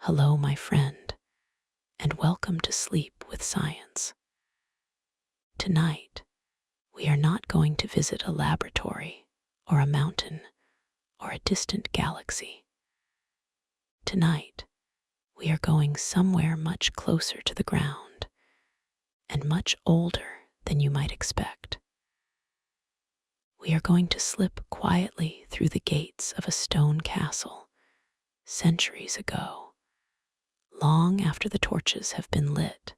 Hello, my friend, and welcome to Sleep with Science. Tonight, we are not going to visit a laboratory or a mountain or a distant galaxy. Tonight, we are going somewhere much closer to the ground and much older than you might expect. We are going to slip quietly through the gates of a stone castle centuries ago, long after the torches have been lit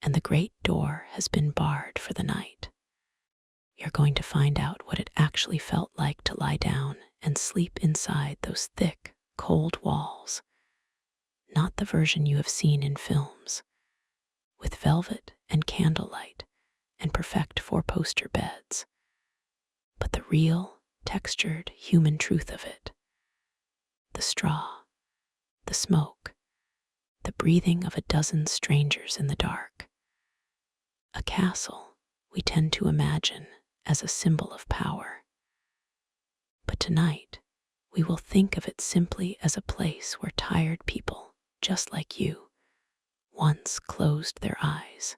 and the great door has been barred for the night. You're going to find out what it actually felt like to lie down and sleep inside those thick, cold walls, not the version you have seen in films, with velvet and candlelight and perfect four-poster beds, but the real, textured human truth of it. The straw, the smoke, the breathing of a dozen strangers in the dark. A castle we tend to imagine as a symbol of power. But tonight, we will think of it simply as a place where tired people, just like you, once closed their eyes.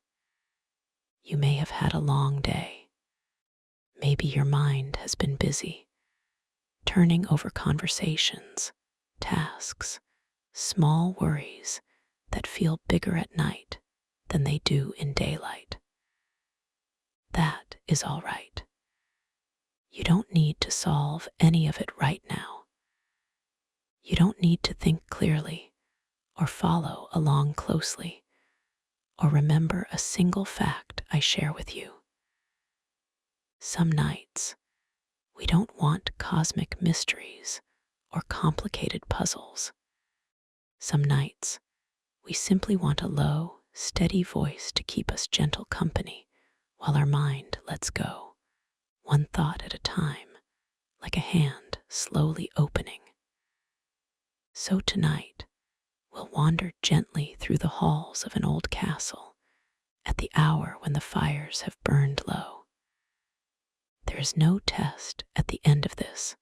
You may have had a long day. Maybe your mind has been busy, turning over conversations, tasks, small worries that feel bigger at night than they do in daylight. That is all right. You don't need to solve any of it right now. You don't need to think clearly or follow along closely or remember a single fact I share with you. Some nights, we don't want cosmic mysteries or complicated puzzles. Some nights, we simply want a low, steady voice to keep us gentle company while our mind lets go, one thought at a time, like a hand slowly opening. So tonight, we'll wander gently through the halls of an old castle at the hour when the fires have burned low. There is no test at the end of this.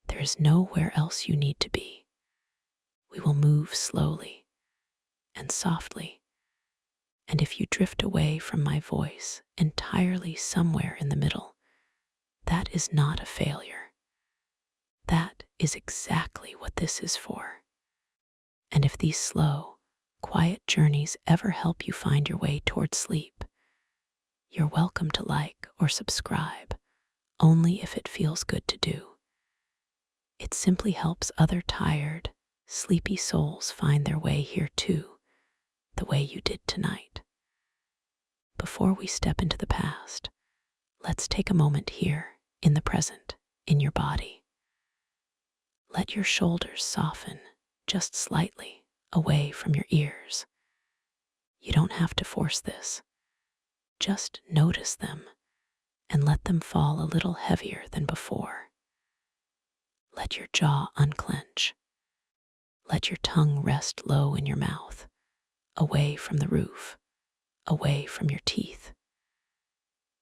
There is nowhere else you need to be. We will move slowly and softly, and if you drift away from my voice entirely somewhere in the middle, that is not a failure. That is exactly what this is for. And if these slow, quiet journeys ever help you find your way toward sleep, you're welcome to like or subscribe, only if it feels good to do. It simply helps other tired, sleepy souls find their way here too, the way you did tonight. Before we step into the past, let's take a moment here, in the present, in your body. Let your shoulders soften just slightly away from your ears. You don't have to force this. Just notice them and let them fall a little heavier than before. Let your jaw unclench. Let your tongue rest low in your mouth, away from the roof, away from your teeth.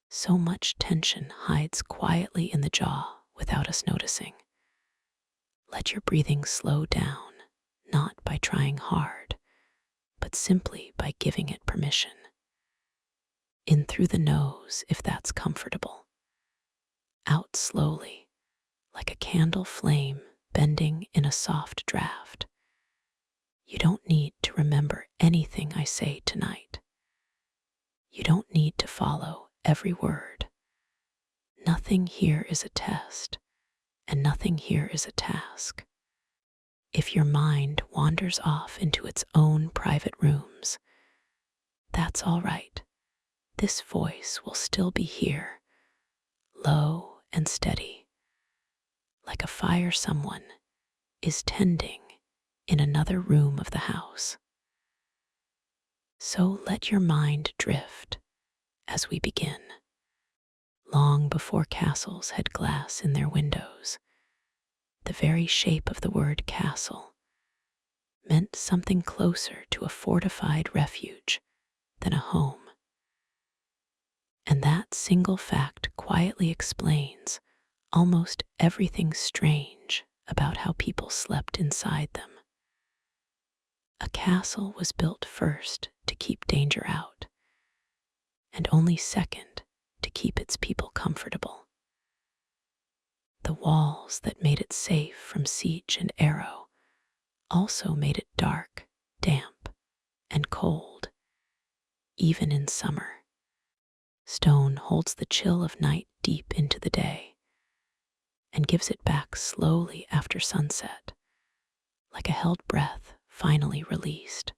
So much tension hides quietly in the jaw without us noticing. Let your breathing slow down, not by trying hard, but simply by giving it permission. In through the nose if that's comfortable. Out slowly, like a candle flame bending in a soft draft. You don't need to remember anything I say tonight. You don't need to follow every word. Nothing here is a test, and nothing here is a task. If your mind wanders off into its own private rooms, that's all right. This voice will still be here, low and steady, like a fire someone is tending in another room of the house. So let your mind drift as we begin. Long before castles had glass in their windows, the very shape of the word castle meant something closer to a fortified refuge than a home. And that single fact quietly explains almost everything strange about how people slept inside them. castle was built first to keep danger out, and only second to keep its people comfortable. The walls that made it safe from siege and arrow also made it dark, damp, and cold, even in summer. Stone holds the chill of night deep into the day and gives it back slowly after sunset, like a held breath finally released.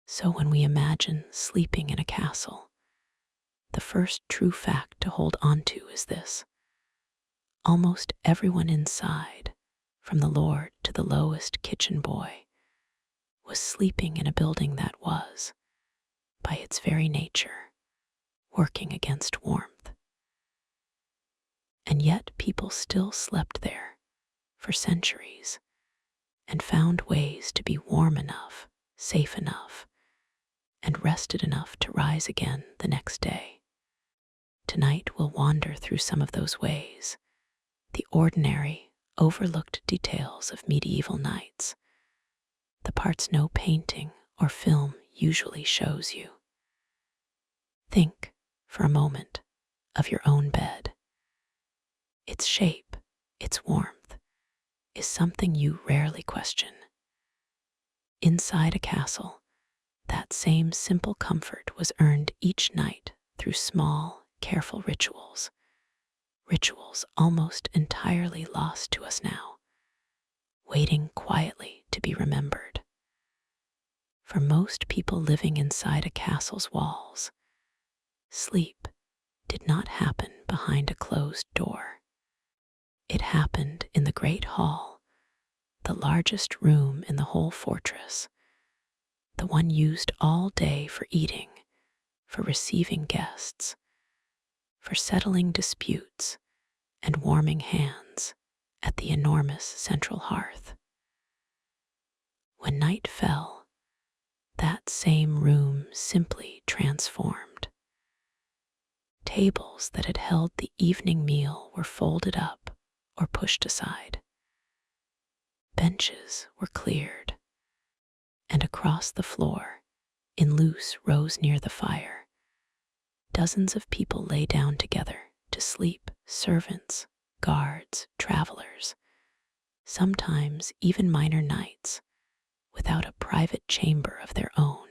So when we imagine sleeping in a castle, the first true fact to hold onto is this: almost everyone inside, from the lord to the lowest kitchen boy, was sleeping in a building that was, by its very nature, working against warmth. And yet people still slept there for centuries and found ways to be warm enough, safe enough, and rested enough to rise again the next day. Tonight we'll wander through some of those ways, the ordinary, overlooked details of medieval nights, the parts no painting or film usually shows you. Think, for a moment, of your own bed. Its shape, its warmth, is something you rarely question. Inside a castle, that same simple comfort was earned each night through small, careful rituals almost entirely lost to us now, waiting quietly to be remembered. For most people living inside a castle's walls, sleep did not happen behind a closed door. It happened in the great hall, the largest room in the whole fortress, the one used all day for eating, for receiving guests, for settling disputes and warming hands at the enormous central hearth. When night fell, that same room simply transformed. Tables that had held the evening meal were folded up or pushed aside. Benches were cleared, and across the floor, in loose rows near the fire, dozens of people lay down together to sleep: servants, guards, travelers, sometimes even minor knights, without a private chamber of their own.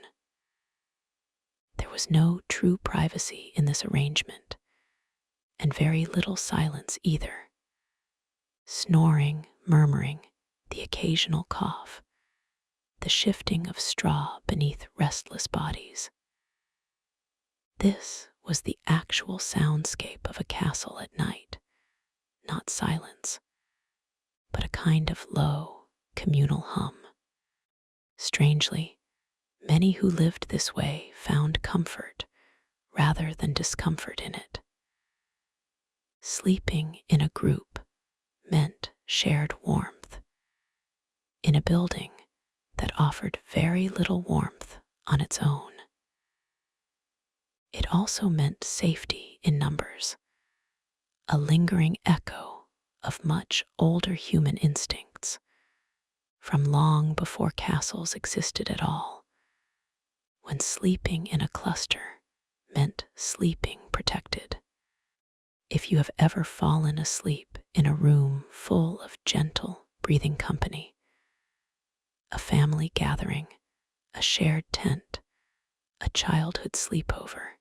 There was no true privacy in this arrangement, and very little silence either. Snoring, murmuring, the occasional cough, the shifting of straw beneath restless bodies. This was the actual soundscape of a castle at night, not silence, but a kind of low, communal hum. Strangely, many who lived this way found comfort rather than discomfort in it. Sleeping in a group meant shared warmth, in a building that offered very little warmth on its own. It also meant safety in numbers, a lingering echo of much older human instincts, from long before castles existed at all, when sleeping in a cluster meant sleeping protected. If you have ever fallen asleep in a room full of gentle, breathing company, a family gathering, a shared tent, a childhood sleepover,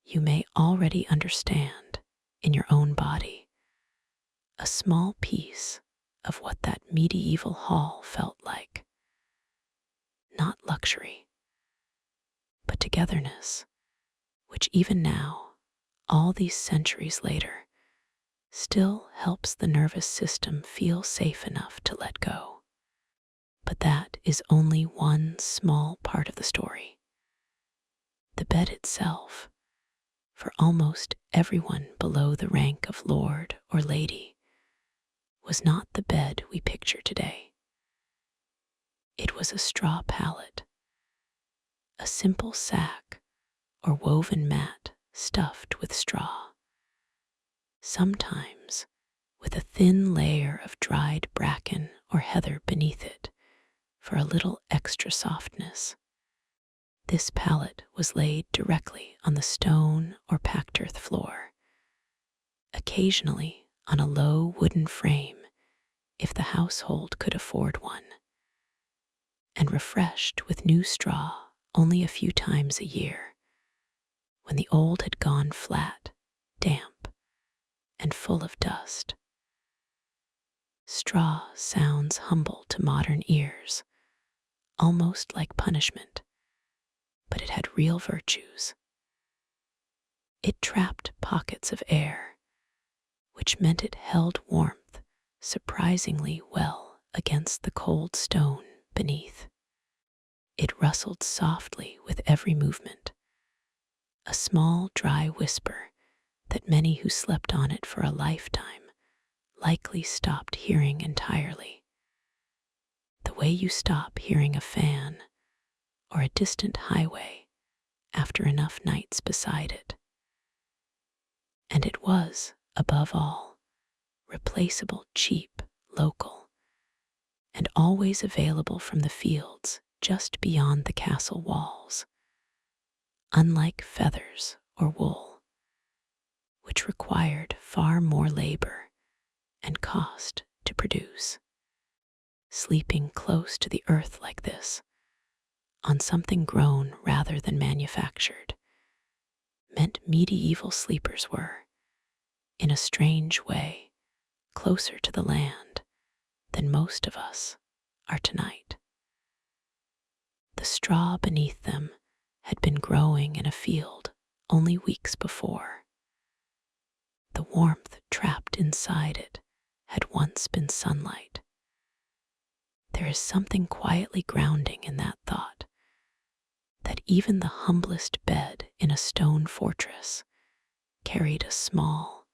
you may already understand, in your own body, a small piece of what that medieval hall felt like. Not luxury, but togetherness, which even now, all these centuries later, still helps the nervous system feel safe enough to let go. But that is only one small part of the story. The bed itself, for almost everyone below the rank of lord or lady, was not the bed we picture today. It was a straw pallet, a simple sack or woven mat stuffed with straw, sometimes with a thin layer of dried bracken or heather beneath it for a little extra softness. This pallet was laid directly on the stone or packed earth floor, occasionally on a low wooden frame if the household could afford one, and refreshed with new straw only a few times a year, when the old had gone flat, damp, and full of dust. Straw sounds humble to modern ears, almost like punishment, but it had real virtues. It trapped pockets of air, which meant it held warmth surprisingly well against the cold stone beneath. It rustled softly with every movement, a small dry whisper that many who slept on it for a lifetime likely stopped hearing entirely. The way you stop hearing a fan or a distant highway after enough nights beside it. And it was, above all, replaceable, cheap, local, and always available from the fields just beyond the castle walls, unlike feathers or wool, which required far more labor and cost to produce. Sleeping close to the earth like this, on something grown rather than manufactured, meant medieval sleepers were, in a strange way, closer to the land than most of us are tonight. The straw beneath them had been growing in a field only weeks before. The warmth trapped inside it had once been sunlight. There is something quietly grounding in that thought, that even the humblest bed in a stone fortress carried a small,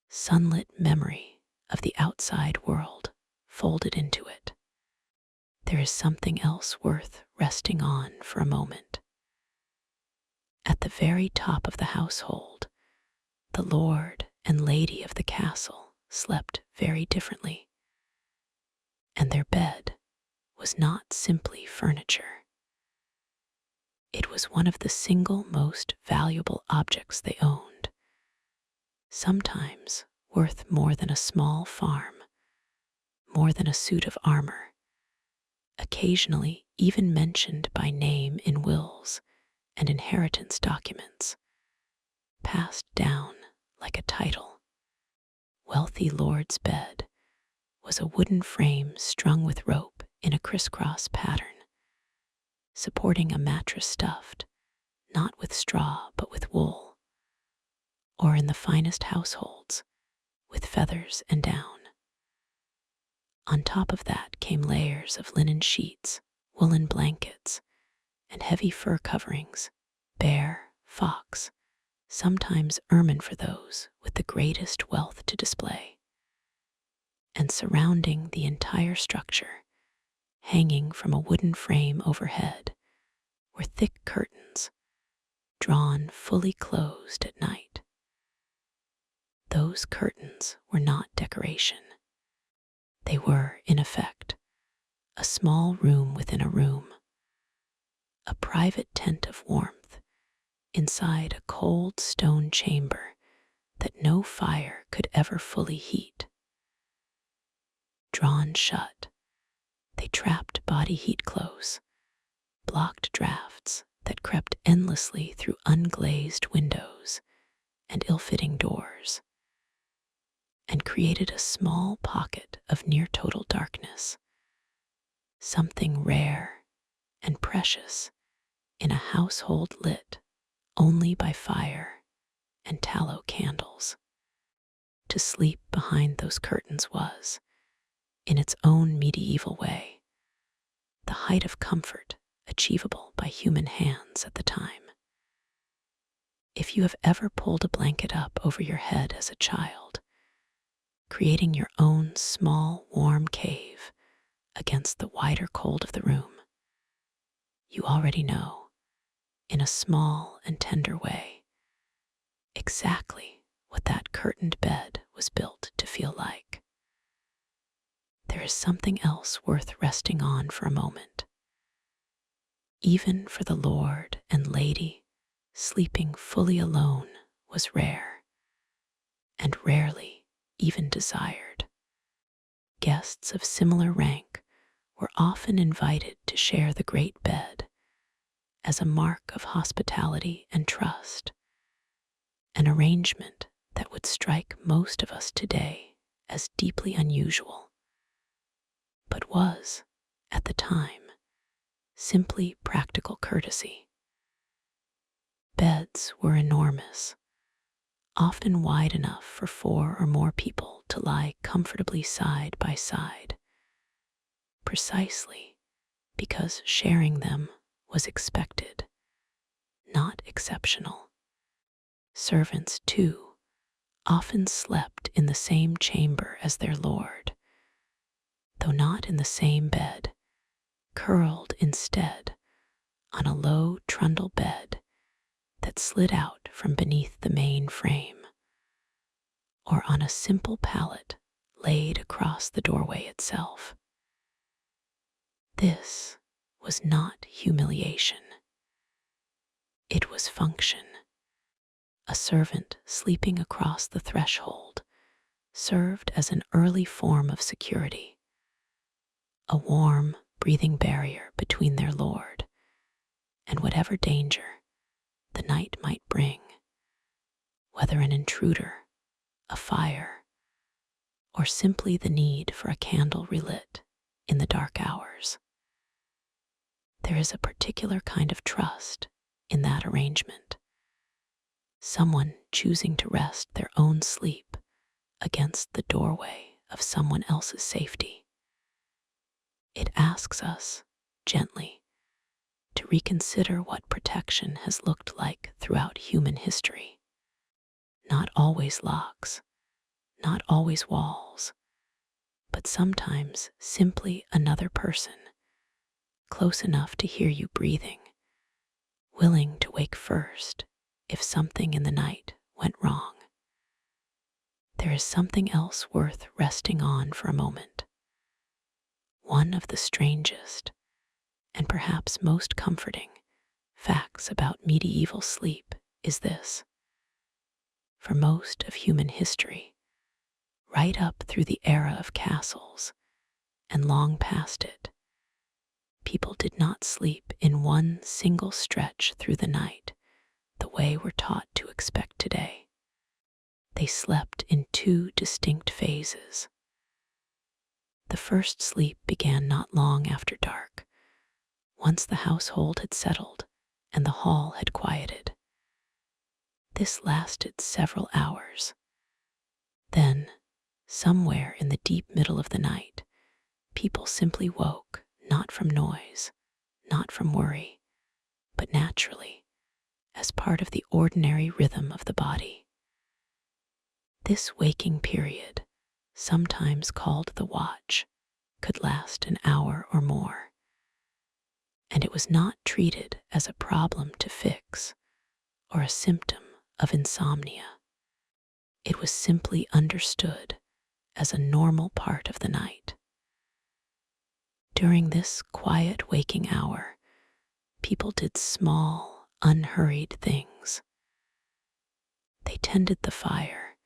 sunlit memory of the outside world folded into it. There is something else worth resting on for a moment. At the very top of the household, the lord and lady of the castle slept very differently, and their bed was not simply furniture. It was one of the single most valuable objects they owned, sometimes worth more than a small farm, more than a suit of armor, occasionally even mentioned by name in wills and inheritance documents, passed down like a title. Wealthy lord's bed was a wooden frame strung with rope in a crisscross pattern, supporting a mattress stuffed, not with straw but with wool, or in the finest households, with feathers and down. On top of that came layers of linen sheets, woolen blankets, and heavy fur coverings, bear, fox, sometimes ermine for those with the greatest wealth to display. And surrounding the entire structure, hanging from a wooden frame overhead, were thick curtains, drawn fully closed at night. Those curtains were not decoration. They were, in effect, a small room within a room, a private tent of warmth inside a cold stone chamber that no fire could ever fully heat. Drawn shut, they trapped body heat close, blocked drafts that crept endlessly through unglazed windows and ill-fitting doors, and created a small pocket of near-total darkness, something rare and precious in a household lit only by fire and tallow candles. To sleep behind those curtains was, in its own medieval way, the height of comfort achievable by human hands at the time. If you have ever pulled a blanket up over your head as a child, creating your own small, warm cave against the wider cold of the room, you already know, in a small and tender way, exactly what that curtained bed was built to feel like. There is something else worth resting on for a moment. Even for the lord and lady, sleeping fully alone was rare, and rarely even desired. Guests of similar rank were often invited to share the great bed as a mark of hospitality and trust, an arrangement that would strike most of us today as deeply unusual, but was, at the time, simply practical courtesy. Beds were enormous, often wide enough for 4 or more people to lie comfortably side by side, precisely because sharing them was expected, not exceptional. Servants, too, often slept in the same chamber as their lord, though not in the same bed, curled instead on a low trundle bed that slid out from beneath the main frame, or on a simple pallet laid across the doorway itself. This was not humiliation. It was function. A servant sleeping across the threshold served as an early form of security, a warm, breathing barrier between their lord and whatever danger the night might bring, whether an intruder, a fire, or simply the need for a candle relit in the dark hours. There is a particular kind of trust in that arrangement, someone choosing to rest their own sleep against the doorway of someone else's safety. It asks us, gently, to reconsider what protection has looked like throughout human history. Not always locks, not always walls, but sometimes simply another person, close enough to hear you breathing, willing to wake first if something in the night went wrong. There is something else worth resting on for a moment. One of the strangest, and perhaps most comforting, facts about medieval sleep is this. For most of human history, right up through the era of castles and long past it, people did not sleep in one single stretch through the night the way we're taught to expect today. They slept in 2 distinct phases. The first sleep began not long after dark, once the household had settled and the hall had quieted. This lasted several hours. Then, somewhere in the deep middle of the night, people simply woke, not from noise, not from worry, but naturally, as part of the ordinary rhythm of the body. This waking period, sometimes called the watch, could last an hour or more, and it was not treated as a problem to fix or a symptom of insomnia. It was simply understood as a normal part of the night. During this quiet waking hour, people did small, unhurried things. They tended the fire,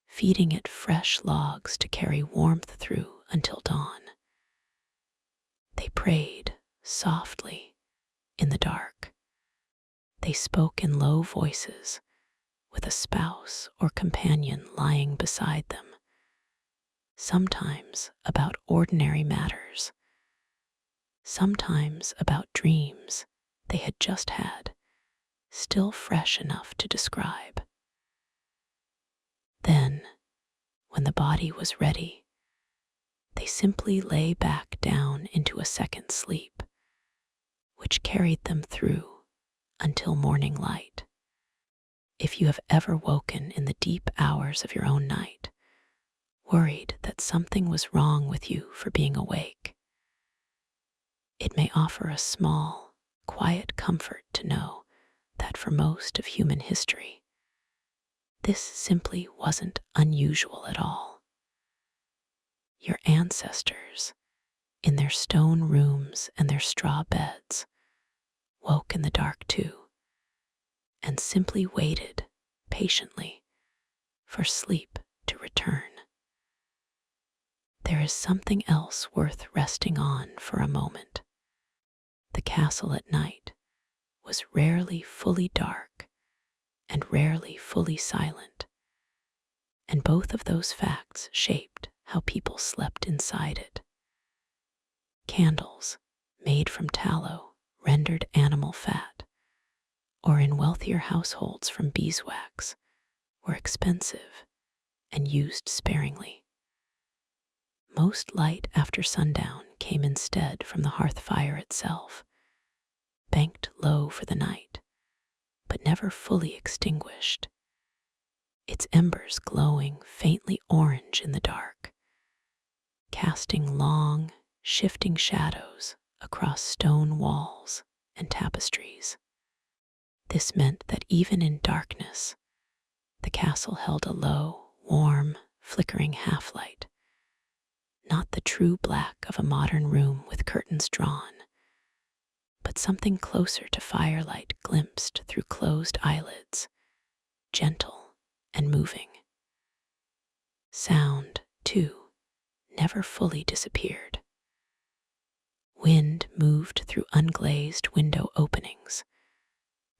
feeding it fresh logs to carry warmth through until dawn. They prayed softly in the dark. They spoke in low voices with a spouse or companion lying beside them, sometimes about ordinary matters, sometimes about dreams they had just had, still fresh enough to describe. Then, when the body was ready, they simply lay back down into a second sleep, which carried them through until morning light. If you have ever woken in the deep hours of your own night, worried that something was wrong with you for being awake, it may offer a small, quiet comfort to know that for most of human history, this simply wasn't unusual at all. Your ancestors, in their stone rooms and their straw beds, woke in the dark too, and simply waited patiently for sleep to return. There is something else worth resting on for a moment. The castle at night was rarely fully dark and rarely fully silent, and both of those facts shaped how people slept inside it. Candles, made from tallow, rendered animal fat, or in wealthier households from beeswax, were expensive and used sparingly. Most light after sundown came instead from the hearth fire itself, banked low for the night, but never fully extinguished, its embers glowing faintly orange in the dark, casting long, shifting shadows across stone walls and tapestries. This meant that even in darkness, the castle held a low, warm, flickering half-light, not the true black of a modern room with curtains drawn, but something closer to firelight glimpsed through closed eyelids, gentle and moving. Sound, too, never fully disappeared. Wind moved through unglazed window openings,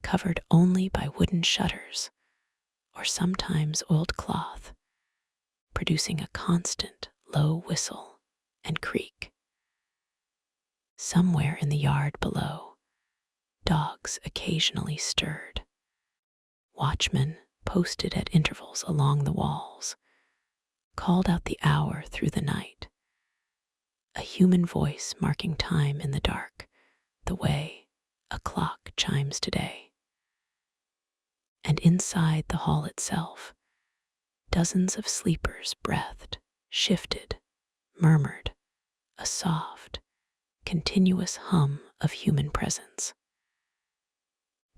covered only by wooden shutters or sometimes oiled cloth, producing a constant low whistle and creak. Somewhere in the yard below, dogs occasionally stirred. Watchmen, posted at intervals along the walls, called out the hour through the night, a human voice marking time in the dark, the way a clock chimes today. And inside the hall itself, dozens of sleepers breathed, shifted, murmured, a soft, continuous hum of human presence.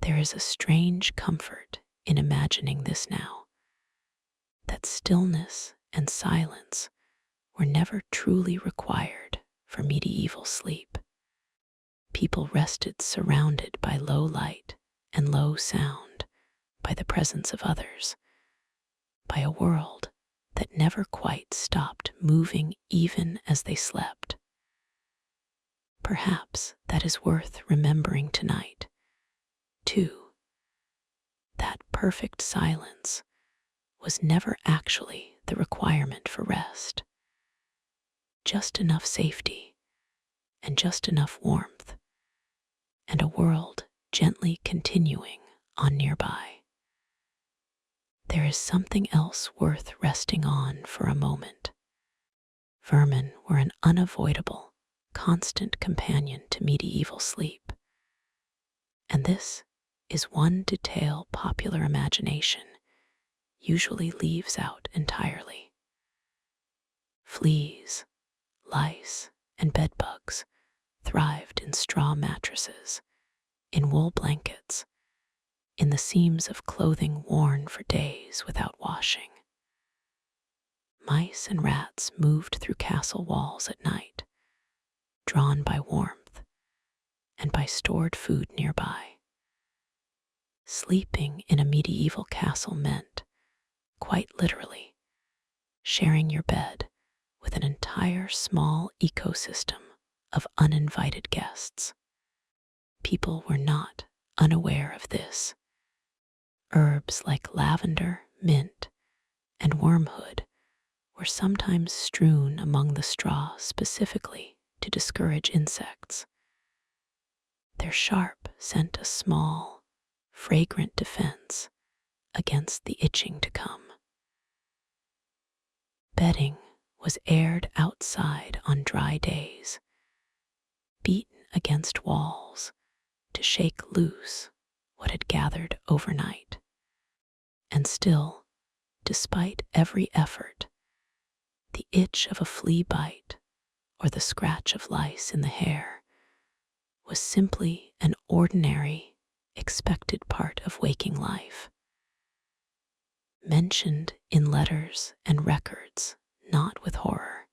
There is a strange comfort in imagining this now, that stillness and silence were never truly required for medieval sleep. People rested surrounded by low light and low sound, by the presence of others, by a world that never quite stopped moving even as they slept. Perhaps that is worth remembering tonight, too. That perfect silence was never actually the requirement for rest. Just enough safety and just enough warmth, and a world gently continuing on nearby. There is something else worth resting on for a moment. Vermin were an unavoidable, constant companion to medieval sleep. And this is one detail popular imagination usually leaves out entirely. Fleas, lice, and bedbugs thrived in straw mattresses, in wool blankets, in the seams of clothing worn for days without washing. Mice and rats moved through castle walls at night, drawn by warmth and by stored food nearby. Sleeping in a medieval castle meant, quite literally, sharing your bed with an entire small ecosystem of uninvited guests. People were not unaware of this. Herbs like lavender, mint, and wormwood were sometimes strewn among the straw specifically to discourage insects. Their sharp sent a small, fragrant defense against the itching to come. Bedding was aired outside on dry days, beaten against walls to shake loose what had gathered overnight. And still, despite every effort, the itch of a flea bite or the scratch of lice in the hair was simply an ordinary, expected part of waking life. Mentioned in letters and records, not with horror,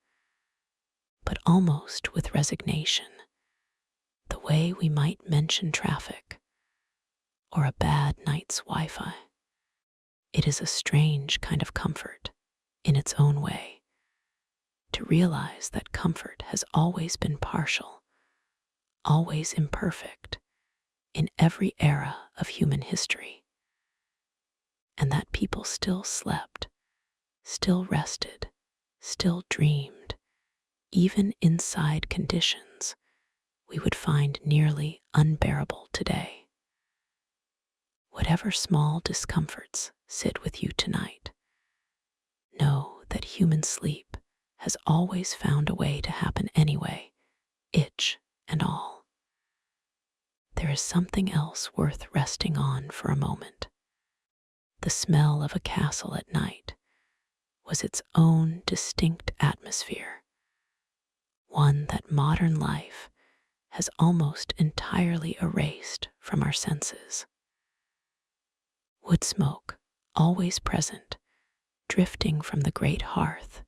but almost with resignation, the way we might mention traffic or a bad night's Wi-Fi. It is a strange kind of comfort in its own way to realize that comfort has always been partial, always imperfect in every era of human history, and that people still slept, still rested, still dreamed, even inside conditions we would find nearly unbearable today. Whatever small discomforts sit with you tonight, know that human sleep has always found a way to happen anyway, itch and all. There is something else worth resting on for a moment. The smell of a castle at night was its own distinct atmosphere, one that modern life has almost entirely erased from our senses. Wood smoke, always present, drifting from the great hearth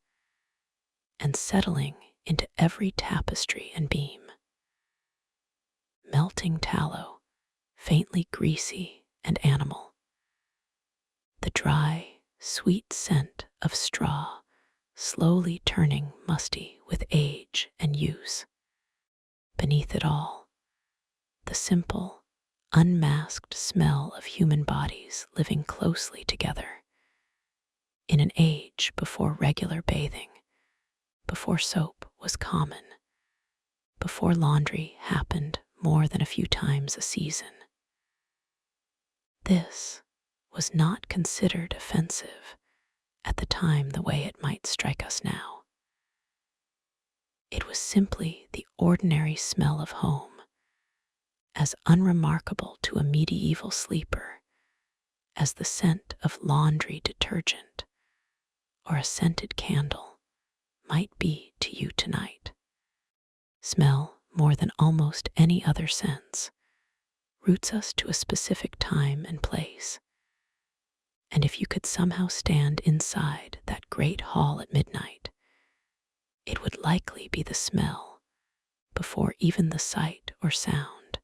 and settling into every tapestry and beam. Melting tallow, faintly greasy and animal. The dry, sweet scent of straw slowly turning musty with age and use. Beneath it all, the simple, unmasked smell of human bodies living closely together. In an age before regular bathing, before soap was common, before laundry happened more than a few times a season. This was not considered offensive at the time the way it might strike us now. It was simply the ordinary smell of home, as unremarkable to a medieval sleeper as the scent of laundry detergent or a scented candle might be to you tonight. Smell, more than almost any other sense, roots us to a specific time and place. And if you could somehow stand inside that great hall at midnight, it would likely be the smell, before even the sight or sound,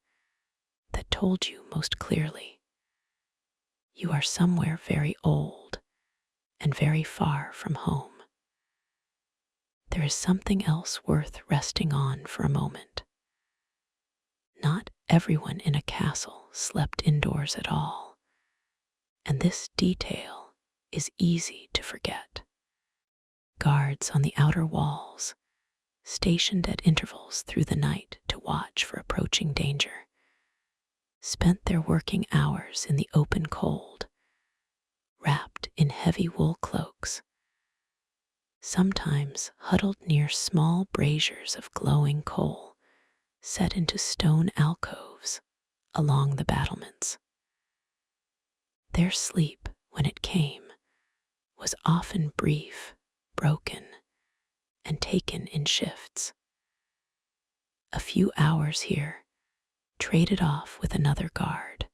that told you most clearly you are somewhere very old and very far from home. There is something else worth resting on for a moment. Not everyone in a castle slept indoors at all, and this detail is easy to forget. Guards on the outer walls, stationed at intervals through the night to watch for approaching danger, spent their working hours in the open cold, wrapped in heavy wool cloaks, sometimes huddled near small braziers of glowing coal set into stone alcoves along the battlements. Their sleep, when it came, was often brief, broken, and taken in shifts. A few hours here, traded off with another guard,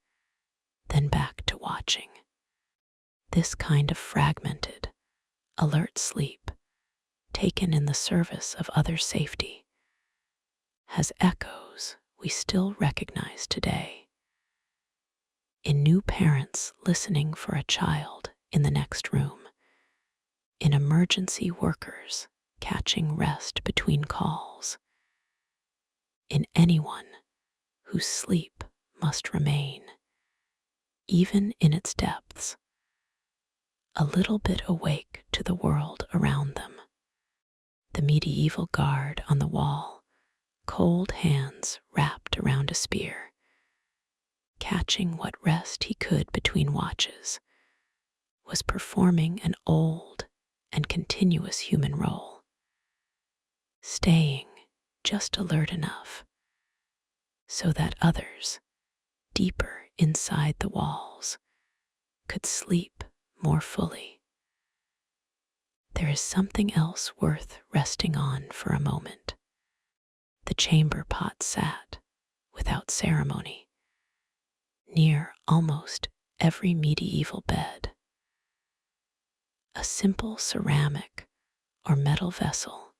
then back to watching. This kind of fragmented, alert sleep, taken in the service of other safety, has echoes we still recognize today. In new parents listening for a child in the next room, in emergency workers catching rest between calls, in anyone whose sleep must remain, even in its depths, a little bit awake to the world around them. The medieval guard on the wall, cold hands wrapped around a spear, catching what rest he could between watches, was performing an old and continuous human role, staying just alert enough so that others, deeper inside the walls, could sleep more fully. There is something else worth resting on for a moment. The chamber pot sat, without ceremony, near almost every medieval bed. A simple ceramic or metal vessel,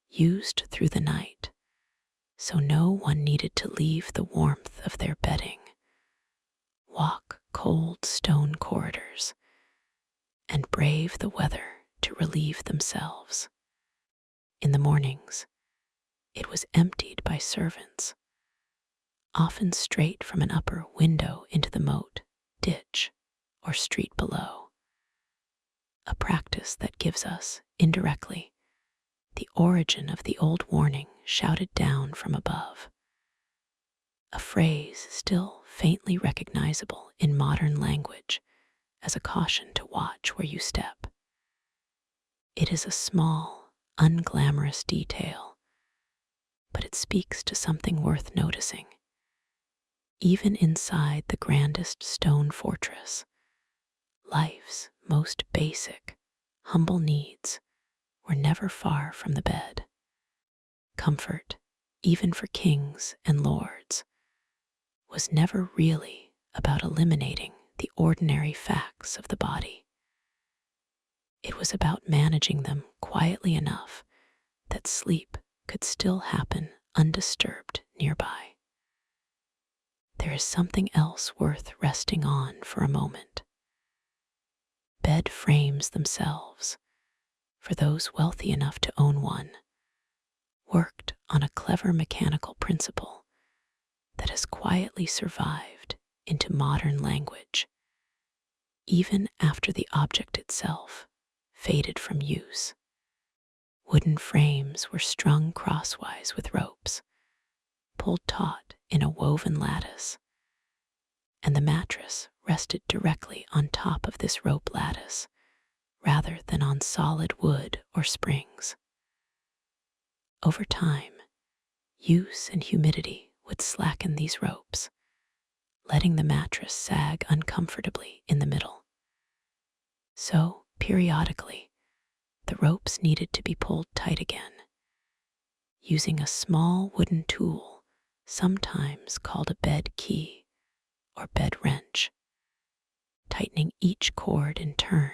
used through the night, so no one needed to leave the warmth of their bedding, walk cold stone corridors, and brave the weather to relieve themselves. In the mornings, it was emptied by servants, often straight from an upper window into the moat, ditch, or street below, a practice that gives us, indirectly, the origin of the old warning shouted down from above, a phrase still faintly recognizable in modern language as a caution to watch where you step. It is a small, unglamorous detail, but it speaks to something worth noticing. Even inside the grandest stone fortress, life's most basic, humble needs were never far from the bed. Comfort, even for kings and lords, was never really about eliminating the ordinary facts of the body. It was about managing them quietly enough that sleep could still happen undisturbed nearby. There is something else worth resting on for a moment. Bed frames themselves, for those wealthy enough to own one, worked on a clever mechanical principle that has quietly survived into modern language, even after the object itself faded from use. Wooden frames were strung crosswise with ropes, pulled taut in a woven lattice, and the mattress rested directly on top of this rope lattice rather than on solid wood or springs. Over time, use and humidity would slacken these ropes, letting the mattress sag uncomfortably in the middle. So, periodically, the ropes needed to be pulled tight again, using a small wooden tool, sometimes called a bed key or bed wrench, tightening each cord in turn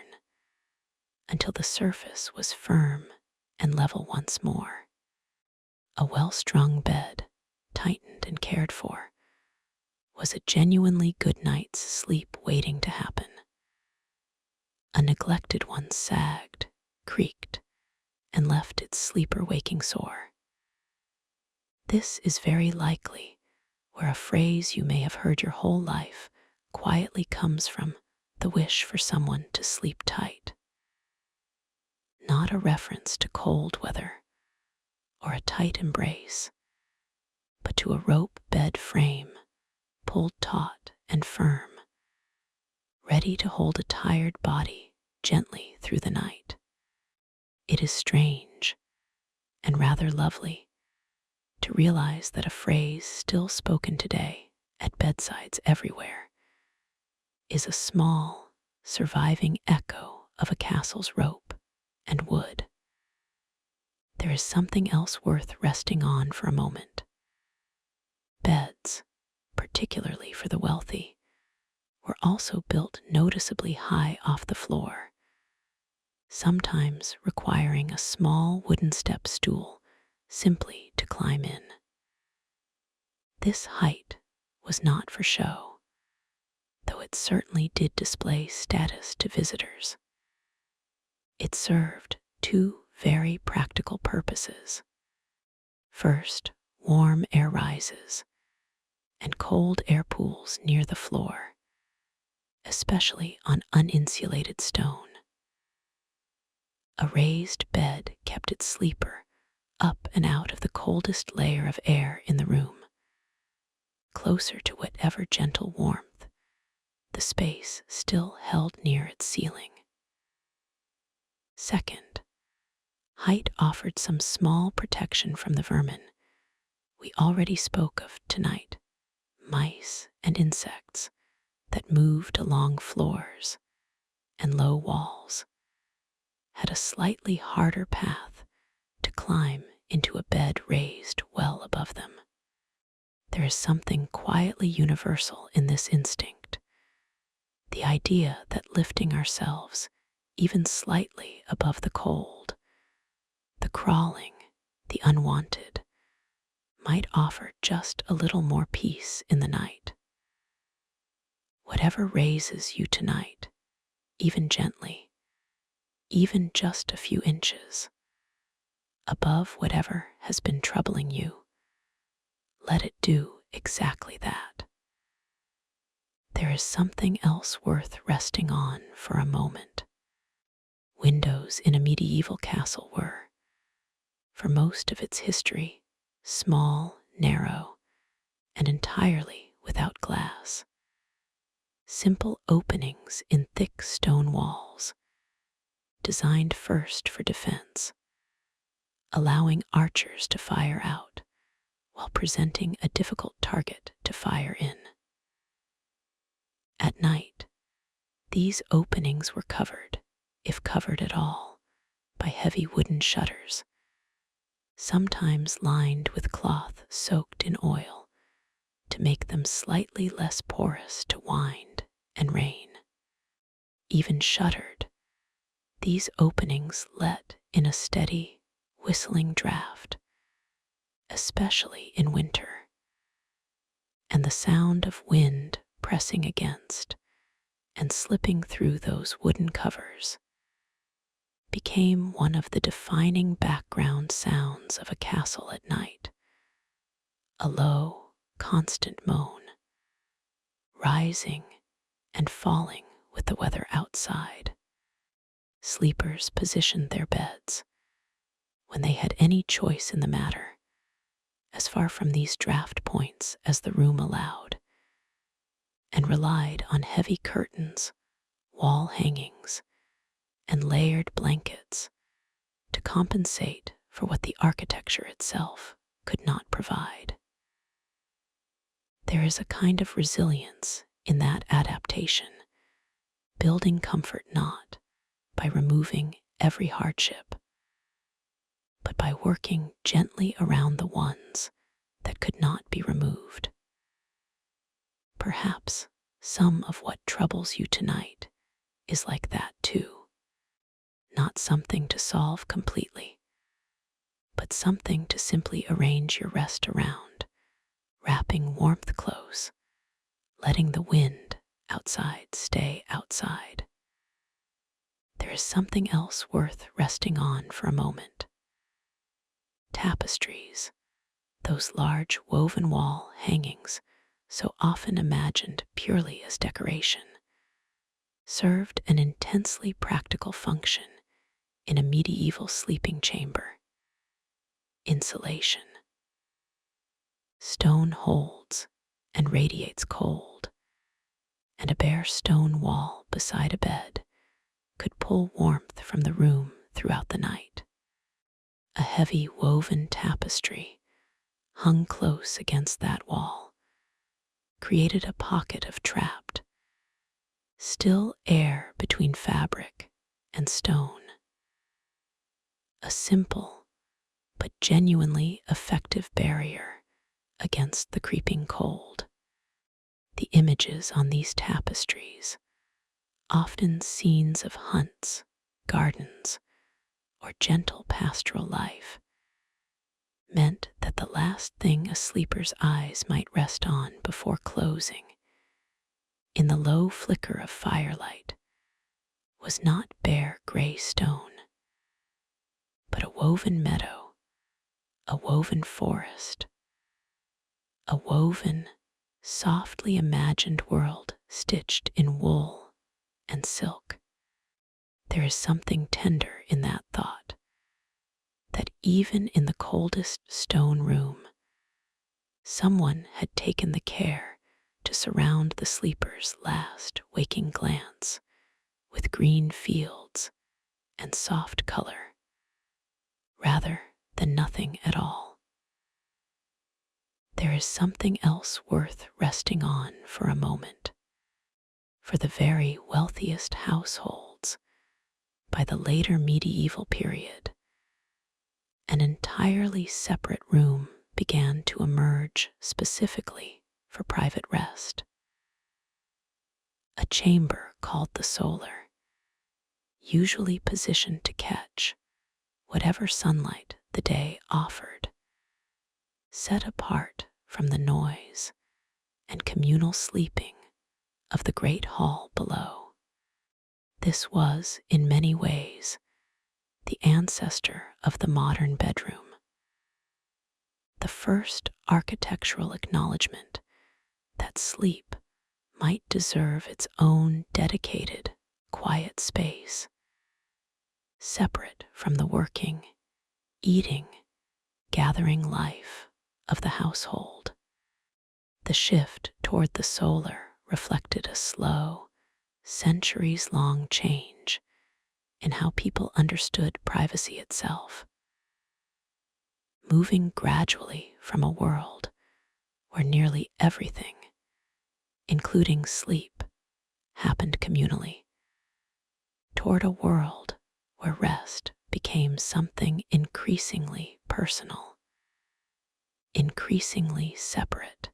until the surface was firm and level once more. A well-strung bed, tightened and cared for, was a genuinely good night's sleep waiting to happen. A neglected one sagged, creaked, and left its sleeper waking sore. This is very likely where a phrase you may have heard your whole life quietly comes from, the wish for someone to sleep tight. Not a reference to cold weather or a tight embrace, but to a rope bed frame, pulled taut and firm, ready to hold a tired body gently through the night. It is strange, and rather lovely, to realize that a phrase still spoken today at bedsides everywhere is a small, surviving echo of a castle's rope and wood. There is something else worth resting on for a moment. Beds, particularly for the wealthy, were also built noticeably high off the floor, sometimes requiring a small wooden step stool simply to climb in. This height was not for show, though it certainly did display status to visitors. It served two very practical purposes. First, warm air rises and cold air pools near the floor, especially on uninsulated stone. A raised bed kept its sleeper up and out of the coldest layer of air in the room, closer to whatever gentle warmth the space still held near its ceiling. Second, height offered some small protection from the vermin we already spoke of tonight, mice and insects that moved along floors and low walls, had a slightly harder path to climb into a bed raised well above them. There is something quietly universal in this instinct, the idea that lifting ourselves even slightly above the cold, the crawling, the unwanted, might offer just a little more peace in the night. Whatever raises you tonight, even gently, even just a few inches above whatever has been troubling you, let it do exactly that. There is something else worth resting on for a moment. Windows in a medieval castle were, for most of its history, small, narrow, and entirely without glass. Simple openings in thick stone walls, designed first for defense, allowing archers to fire out while presenting a difficult target to fire in. At night, these openings were covered, if covered at all, by heavy wooden shutters, sometimes lined with cloth soaked in oil to make them slightly less porous to wind and rain. Even shuttered, these openings let in a steady, whistling draft, especially in winter, and the sound of wind pressing against and slipping through those wooden covers became one of the defining background sounds of a castle at night. A low, constant moan, rising and falling with the weather outside. Sleepers positioned their beds, when they had any choice in the matter, as far from these draft points as the room allowed, and relied on heavy curtains, wall hangings, and layered blankets to compensate for what the architecture itself could not provide. There is a kind of resilience in that adaptation, building comfort not by removing every hardship, but by working gently around the ones that could not be removed. Perhaps some of what troubles you tonight is like that too. Not something to solve completely, but something to simply arrange your rest around, wrapping warmth close, letting the wind outside stay outside. There is something else worth resting on for a moment. Tapestries, those large woven wall hangings so often imagined purely as decoration, served an intensely practical function in a medieval sleeping chamber. Insulation. Stone holds and radiates cold, and a bare stone wall beside a bed could pull warmth from the room throughout the night. A heavy woven tapestry hung close against that wall created a pocket of trapped, still air between fabric and stone. A simple but genuinely effective barrier against the creeping cold. The images on these tapestries, often scenes of hunts, gardens, or gentle pastoral life, meant that the last thing a sleeper's eyes might rest on before closing, in the low flicker of firelight, was not bare gray stone, but a woven meadow, a woven forest, a woven, softly imagined world stitched in wool and silk. There is something tender in that thought, that even in the coldest stone room, someone had taken the care to surround the sleeper's last waking glance with green fields and soft color, rather than nothing at all. There is something else worth resting on for a moment. For the very wealthiest households, by the later medieval period, an entirely separate room began to emerge specifically for private rest. A chamber called the solar, usually positioned to catch whatever sunlight the day offered, set apart from the noise and communal sleeping of the great hall below. This was, in many ways, the ancestor of the modern bedroom, the first architectural acknowledgement that sleep might deserve its own dedicated, quiet space, separate from the working, eating, gathering life of the household. The shift toward the solar reflected a slow, centuries-long change in how people understood privacy itself, moving gradually from a world where nearly everything, including sleep, happened communally, toward a world where rest became something increasingly personal, increasingly separate,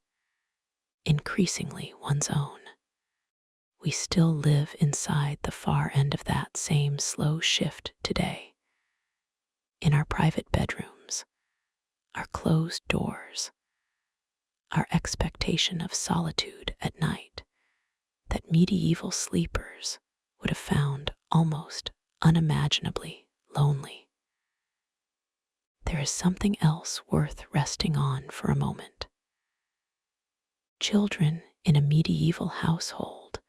increasingly one's own. We still live inside the far end of that same slow shift today. In our private bedrooms, our closed doors, our expectation of solitude at night that medieval sleepers would have found almost unimaginably lonely. There is something else worth resting on for a moment. Children in a medieval household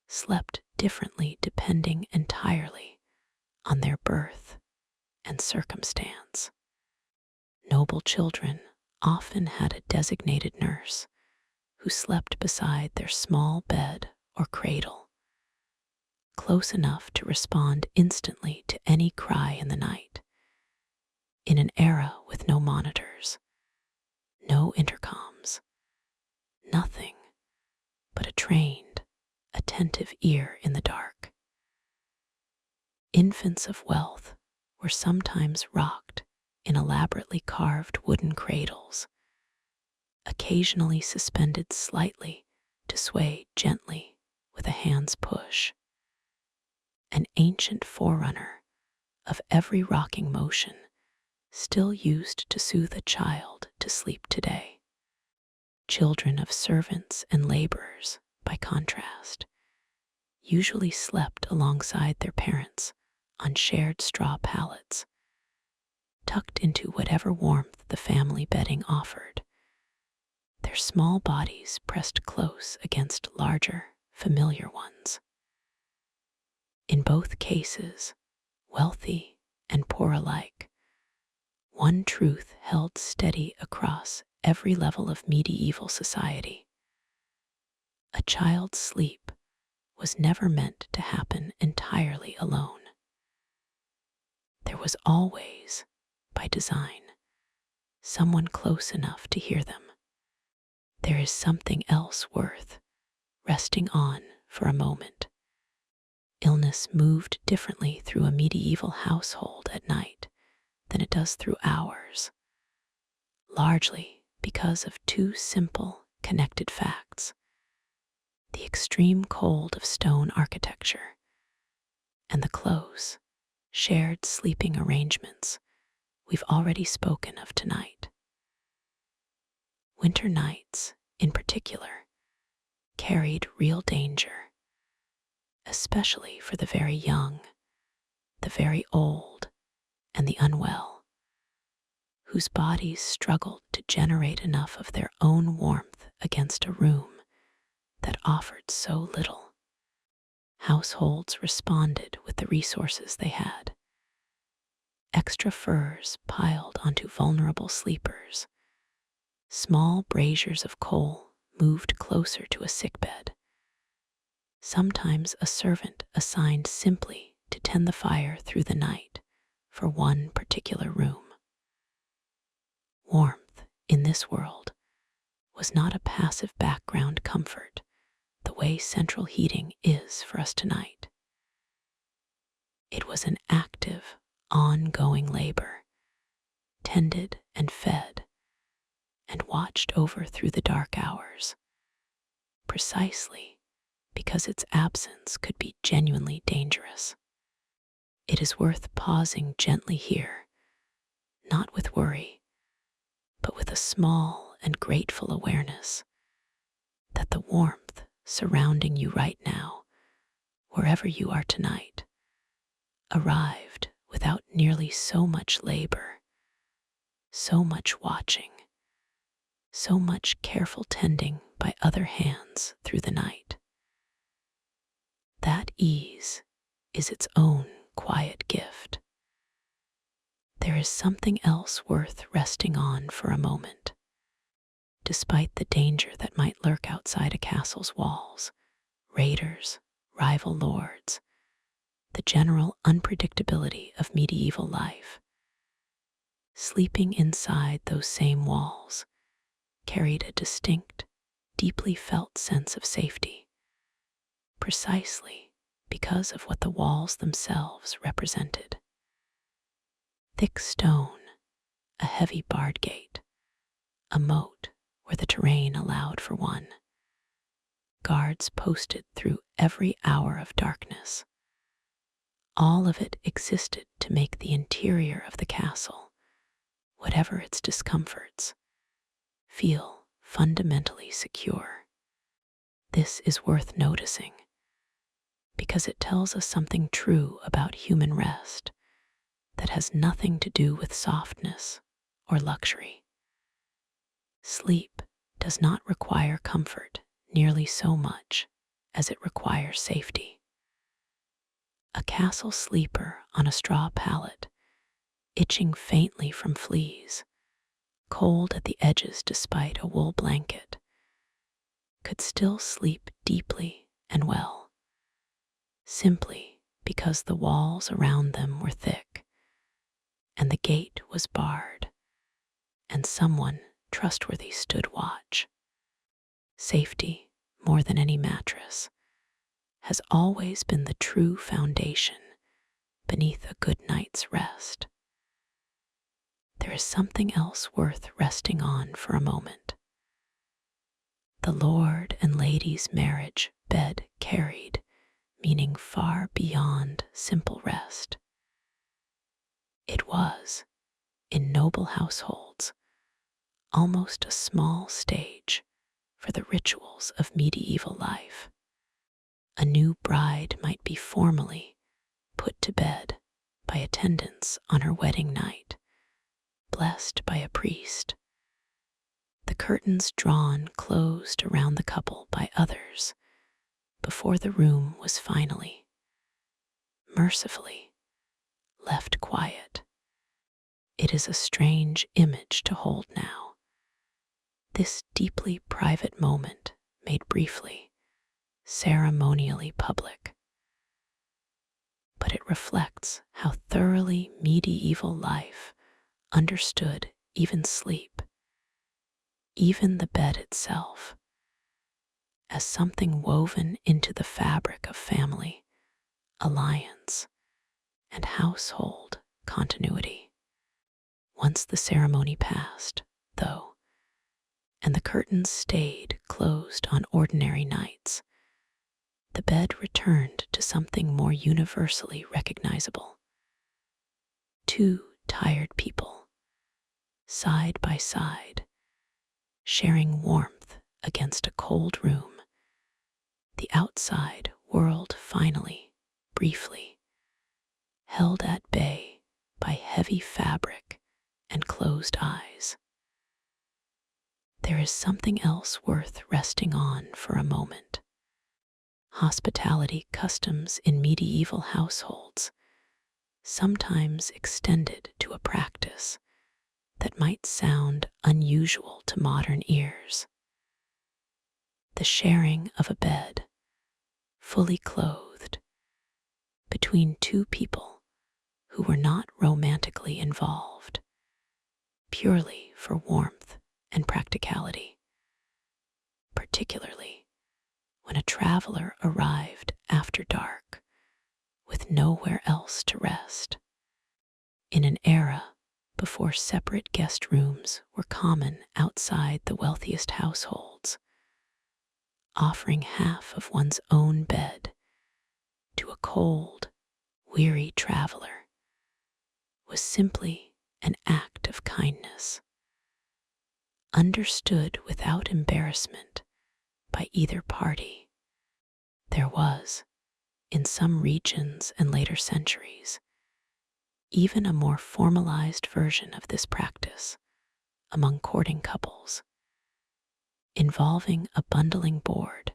slept differently depending entirely on their birth and circumstance. Noble children often had a designated nurse who slept beside their small bed or cradle, close enough to respond instantly to any cry in the night. In an era with no monitors, no intercoms, nothing but a trained, attentive ear in the dark. Infants of wealth were sometimes rocked in elaborately carved wooden cradles, occasionally suspended slightly to sway gently with a hand's push, an ancient forerunner of every rocking motion still used to soothe a child to sleep today. Children of servants and laborers, by contrast, usually slept alongside their parents on shared straw pallets, tucked into whatever warmth the family bedding offered, their small bodies pressed close against larger, familiar ones. In both cases, wealthy and poor alike, one truth held steady across every level of medieval society. A child's sleep was never meant to happen entirely alone. There was always, by design, someone close enough to hear them. There is something else worth resting on for a moment. Illness moved differently through a medieval household at night than it does through ours, largely because of two simple, connected facts: the extreme cold of stone architecture and the close, shared sleeping arrangements we've already spoken of tonight. Winter nights, in particular, carried real danger, especially for the very young, the very old, and the unwell, whose bodies struggled to generate enough of their own warmth against a room that offered so little. Households responded with the resources they had. Extra furs piled onto vulnerable sleepers, small braziers of coal moved closer to a sickbed, sometimes a servant assigned simply to tend the fire through the night for one particular room. Warmth, in this world, was not a passive background comfort the way central heating is for us tonight. It was an active, ongoing labor, tended and fed, and watched over through the dark hours, precisely because its absence could be genuinely dangerous. It is worth pausing gently here, not with worry, but with a small and grateful awareness that the warmth surrounding you right now, wherever you are tonight, arrived without nearly so much labor, so much watching, so much careful tending by other hands through the night. That ease is its own quiet gift. There is something else worth resting on for a moment. Despite the danger that might lurk outside a castle's walls, raiders, rival lords, the general unpredictability of medieval life, sleeping inside those same walls carried a distinct, deeply felt sense of safety, precisely because of what the walls themselves represented. Thick stone, a heavy barred gate, a moat where the terrain allowed for one, guards posted through every hour of darkness. All of it existed to make the interior of the castle, whatever its discomforts, feel fundamentally secure. This is worth noticing because it tells us something true about human rest that has nothing to do with softness or luxury. Sleep does not require comfort nearly so much as it requires safety. A castle sleeper on a straw pallet, itching faintly from fleas, cold at the edges despite a wool blanket, could still sleep deeply and well, simply because the walls around them were thick, and the gate was barred, and someone trustworthy stood watch. Safety, more than any mattress, has always been the true foundation beneath a good night's rest. There is something else worth resting on for a moment. The Lord and Lady's marriage bed carried meaning far beyond simple rest. It was, in noble households, almost a small stage for the rituals of medieval life. A new bride might be formally put to bed by attendants on her wedding night, blessed by a priest, the curtains drawn closed around the couple by others before the room was finally, mercifully, left quiet. It is a strange image to hold now, this deeply private moment made briefly, ceremonially public. But it reflects how thoroughly medieval life understood even sleep, even the bed itself, as something woven into the fabric of family, alliance, and household continuity. Once the ceremony passed, though, and the curtains stayed closed on ordinary nights, the bed returned to something more universally recognizable. Two tired people, side by side, sharing warmth against a cold room, the outside world finally, briefly, held at bay by heavy fabric and closed eyes. There is something else worth resting on for a moment. Hospitality customs in medieval households sometimes extended to a practice that might sound unusual to modern ears. The sharing of a bed, fully clothed, between two people who were not romantically involved, purely for warmth and practicality, particularly when a traveler arrived after dark with nowhere else to rest. In an era before separate guest rooms were common outside the wealthiest households, offering half of one's own bed to a cold, weary traveler was simply an act of kindness. understood without embarrassment by either party. There was, in some regions and later centuries, even a more formalized version of this practice among courting couples, involving a bundling board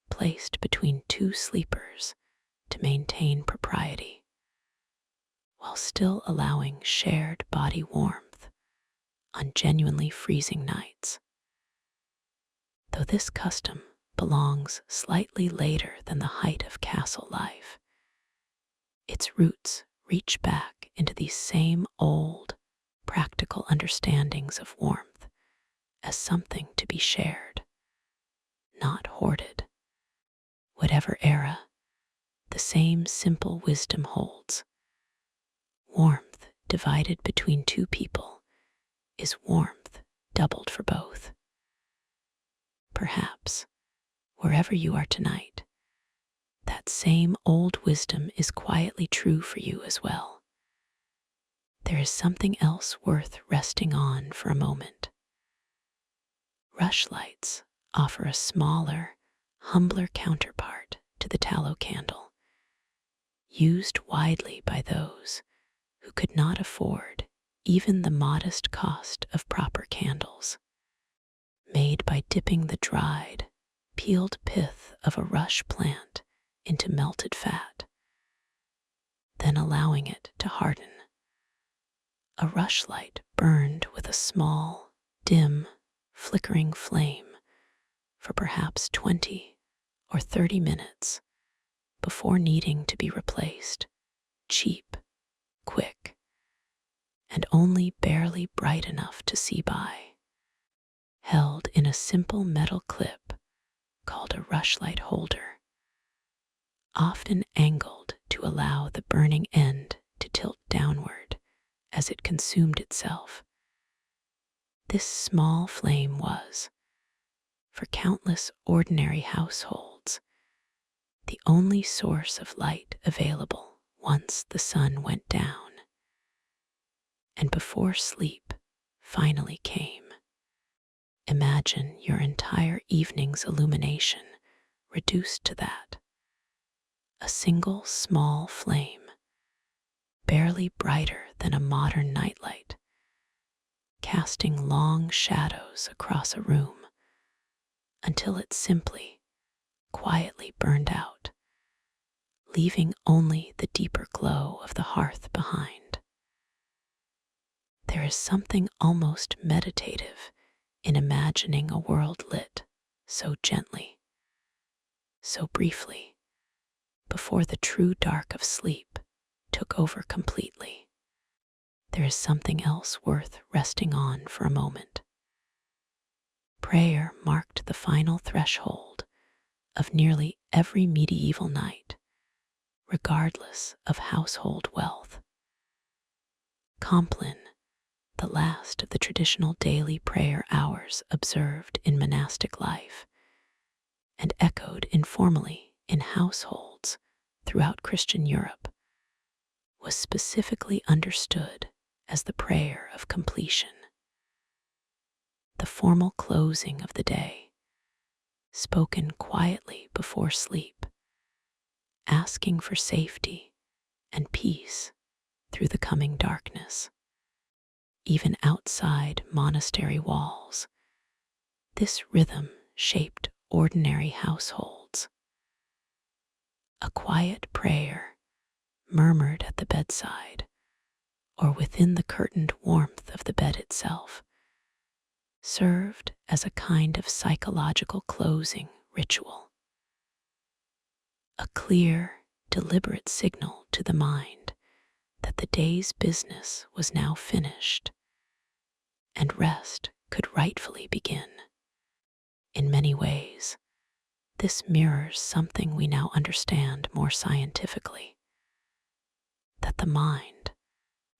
placed between two sleepers to maintain propriety, while still allowing shared body warmth on genuinely freezing nights. Though this custom belongs slightly later than the height of castle life, its roots reach back into these same old, practical understandings of warmth as something to be shared, not hoarded. Whatever era, the same simple wisdom holds. Warmth divided between two people is warmth doubled for both. Perhaps, wherever you are tonight, that same old wisdom is quietly true for you as well. There is something else worth resting on for a moment. Rushlights offer a smaller, humbler counterpart to the tallow candle, used widely by those who could not afford even the modest cost of proper candles. Made by dipping the dried, peeled pith of a rush plant into melted fat, then allowing it to harden. A rushlight burned with a small, dim, flickering flame for perhaps 20 or 30 minutes before needing to be replaced, cheap, quick, and only barely bright enough to see by. Held in a simple metal clip called a rushlight holder, often angled to allow the burning end to tilt downward as it consumed itself. This small flame was, for countless ordinary households, the only source of light available once the sun went down, and before sleep finally came. Imagine your entire evening's illumination reduced to that. A single small flame, barely brighter than a modern nightlight, casting long shadows across a room until it simply, quietly burned out, leaving only the deeper glow of the hearth behind. There is something almost meditative in imagining a world lit so gently, so briefly, before the true dark of sleep took over completely. There is something else worth resting on for a moment. Prayer marked the final threshold of nearly every medieval night, regardless of household wealth. Compline, the last of the traditional daily prayer hours observed in monastic life, and echoed informally in households throughout Christian Europe, was specifically understood as the prayer of completion. The formal closing of the day, spoken quietly before sleep, asking for safety and peace through the coming darkness. Even outside monastery walls, this rhythm shaped ordinary households. A quiet prayer, murmured at the bedside, or within the curtained warmth of the bed itself, served as a kind of psychological closing ritual. A clear, deliberate signal to the mind that the day's business was now finished, and rest could rightfully begin. In many ways, this mirrors something we now understand more scientifically, that the mind,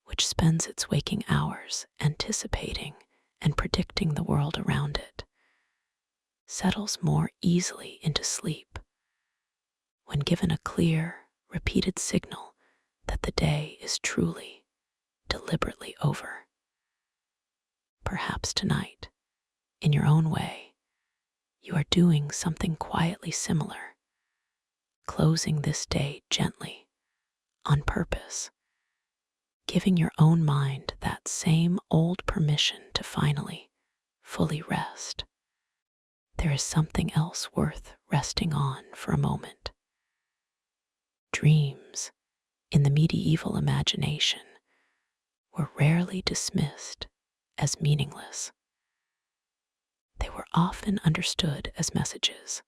which spends its waking hours anticipating and predicting the world around it, settles more easily into sleep when given a clear, repeated signal that the day is truly, deliberately over. Perhaps tonight, in your own way, you are doing something quietly similar, closing this day gently, on purpose, giving your own mind that same old permission to finally, fully rest. There is something else worth resting on for a moment. Dreams, in the medieval imagination, were rarely dismissed as meaningless. They were often understood as messages,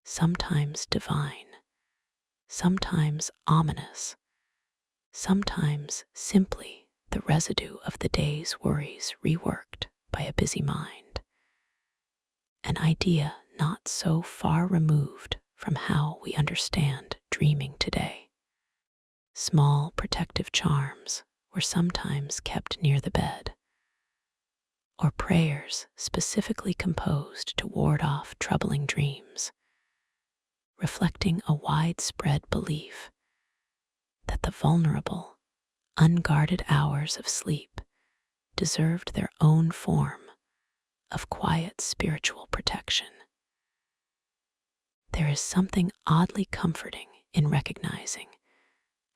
sometimes divine, sometimes ominous, sometimes simply the residue of the day's worries reworked by a busy mind. An idea not so far removed from how we understand dreaming today. Small protective charms were sometimes kept near the bed, or prayers specifically composed to ward off troubling dreams, reflecting a widespread belief that the vulnerable, unguarded hours of sleep deserved their own form of quiet spiritual protection. There is something oddly comforting in recognizing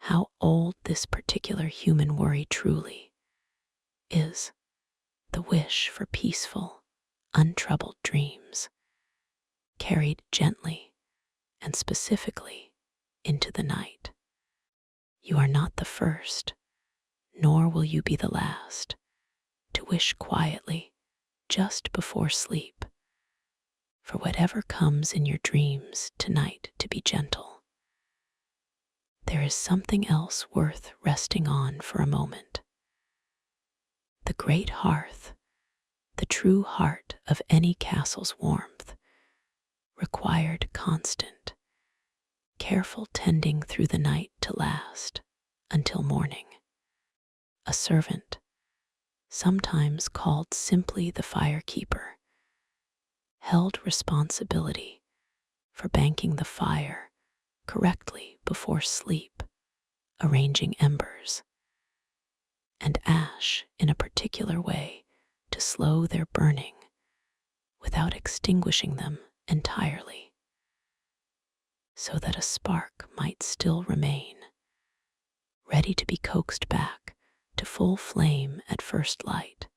how old this particular human worry truly is: the wish for peaceful, untroubled dreams, carried gently and specifically into the night. You are not the first, nor will you be the last, to wish quietly just before sleep for whatever comes in your dreams tonight to be gentle. There is something else worth resting on for a moment. The great hearth, the true heart of any castle's warmth, required constant, careful tending through the night to last until morning. A servant, sometimes called simply the firekeeper, held responsibility for banking the fire correctly before sleep, arranging embers and ash in a particular way to slow their burning without extinguishing them entirely, so that a spark might still remain, ready to be coaxed back to full flame at first light,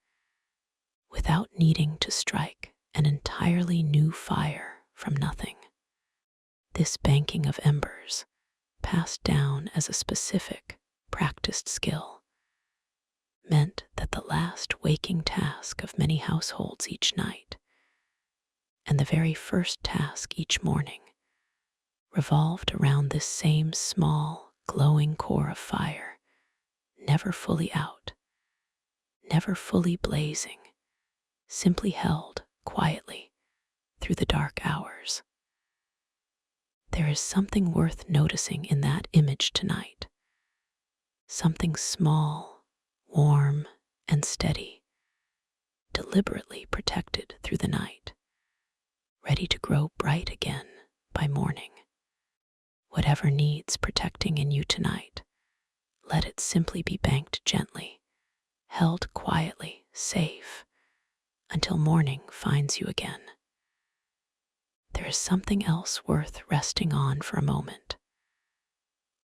without needing to strike an entirely new fire from nothing. This banking of embers, passed down as a specific, practiced skill, meant that the last waking task of many households each night, and the very first task each morning, revolved around this same small, glowing core of fire, never fully out, never fully blazing, simply held quietly through the dark hours. There is something worth noticing in that image tonight. Something small, warm, and steady, deliberately protected through the night, ready to grow bright again by morning. Whatever needs protecting in you tonight, let it simply be banked gently, held quietly, safe, until morning finds you again. There is something else worth resting on for a moment.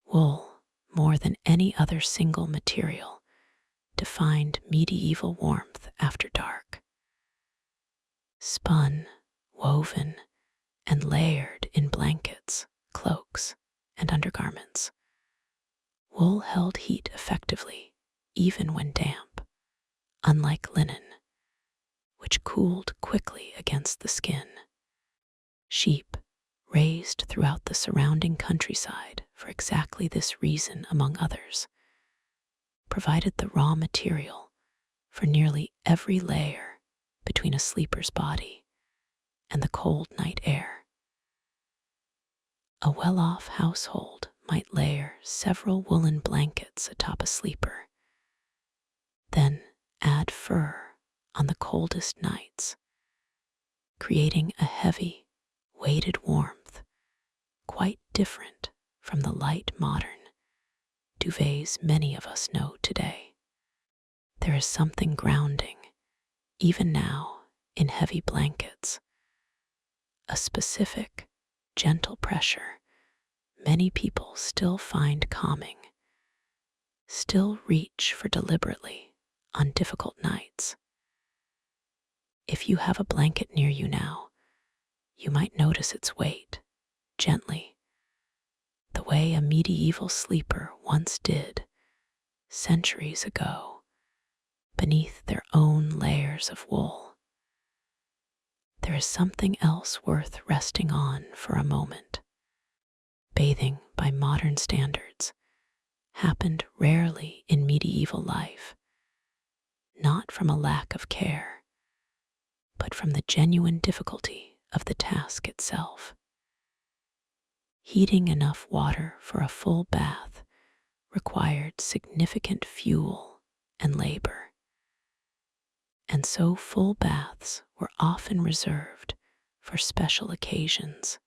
Wool, more than any other single material, defined medieval warmth after dark. Spun, woven, and layered in blankets, cloaks, and undergarments, wool held heat effectively, even when damp, unlike linen, which cooled quickly against the skin. Sheep, raised throughout the surrounding countryside for exactly this reason among others, provided the raw material for nearly every layer between a sleeper's body and the cold night air. A well-off household might layer several woolen blankets atop a sleeper, then add fur on the coldest nights, creating a heavy, weighted warmth quite different from the light modern duvets many of us know today. There is something grounding, even now, in heavy blankets, a specific, gentle pressure many people still find calming, still reach for deliberately on difficult nights. If you have a blanket near you now, you might notice its weight gently, the way a medieval sleeper once did centuries ago beneath their own layers of wool. There is something else worth resting on for a moment. Bathing, by modern standards, happened rarely in medieval life, not from a lack of care, but from the genuine difficulty of the task itself. Heating enough water for a full bath required significant fuel and labor, and so full baths were often reserved for special occasions,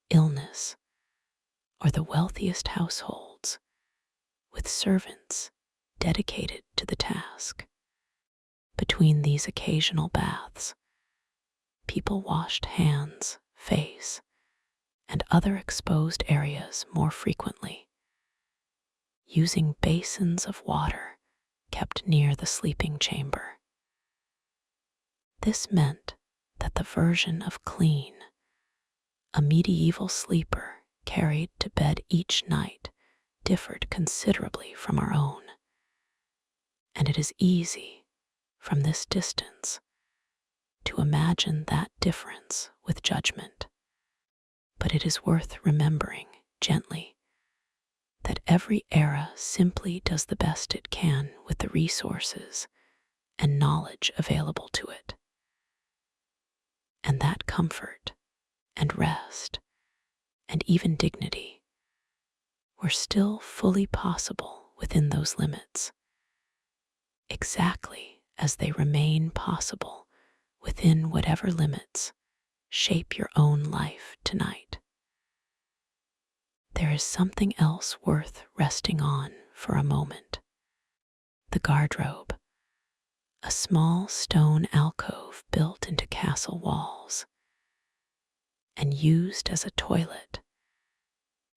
illness, or the wealthiest households, with servants dedicated to the task. Between these occasional baths, people washed hands, face, and other exposed areas more frequently, using basins of water kept near the sleeping chamber. This meant that the version of clean a medieval sleeper carried to bed each night differed considerably from our own, and it is easy, from this distance, to imagine that difference with judgment. But it is worth remembering gently that every era simply does the best it can with the resources and knowledge available to it, and that comfort and rest and even dignity were still fully possible within those limits, exactly as they remain possible within whatever limits shape your own life tonight. There is something else worth resting on for a moment. The garderobe, a small stone alcove built into castle walls and used as a toilet,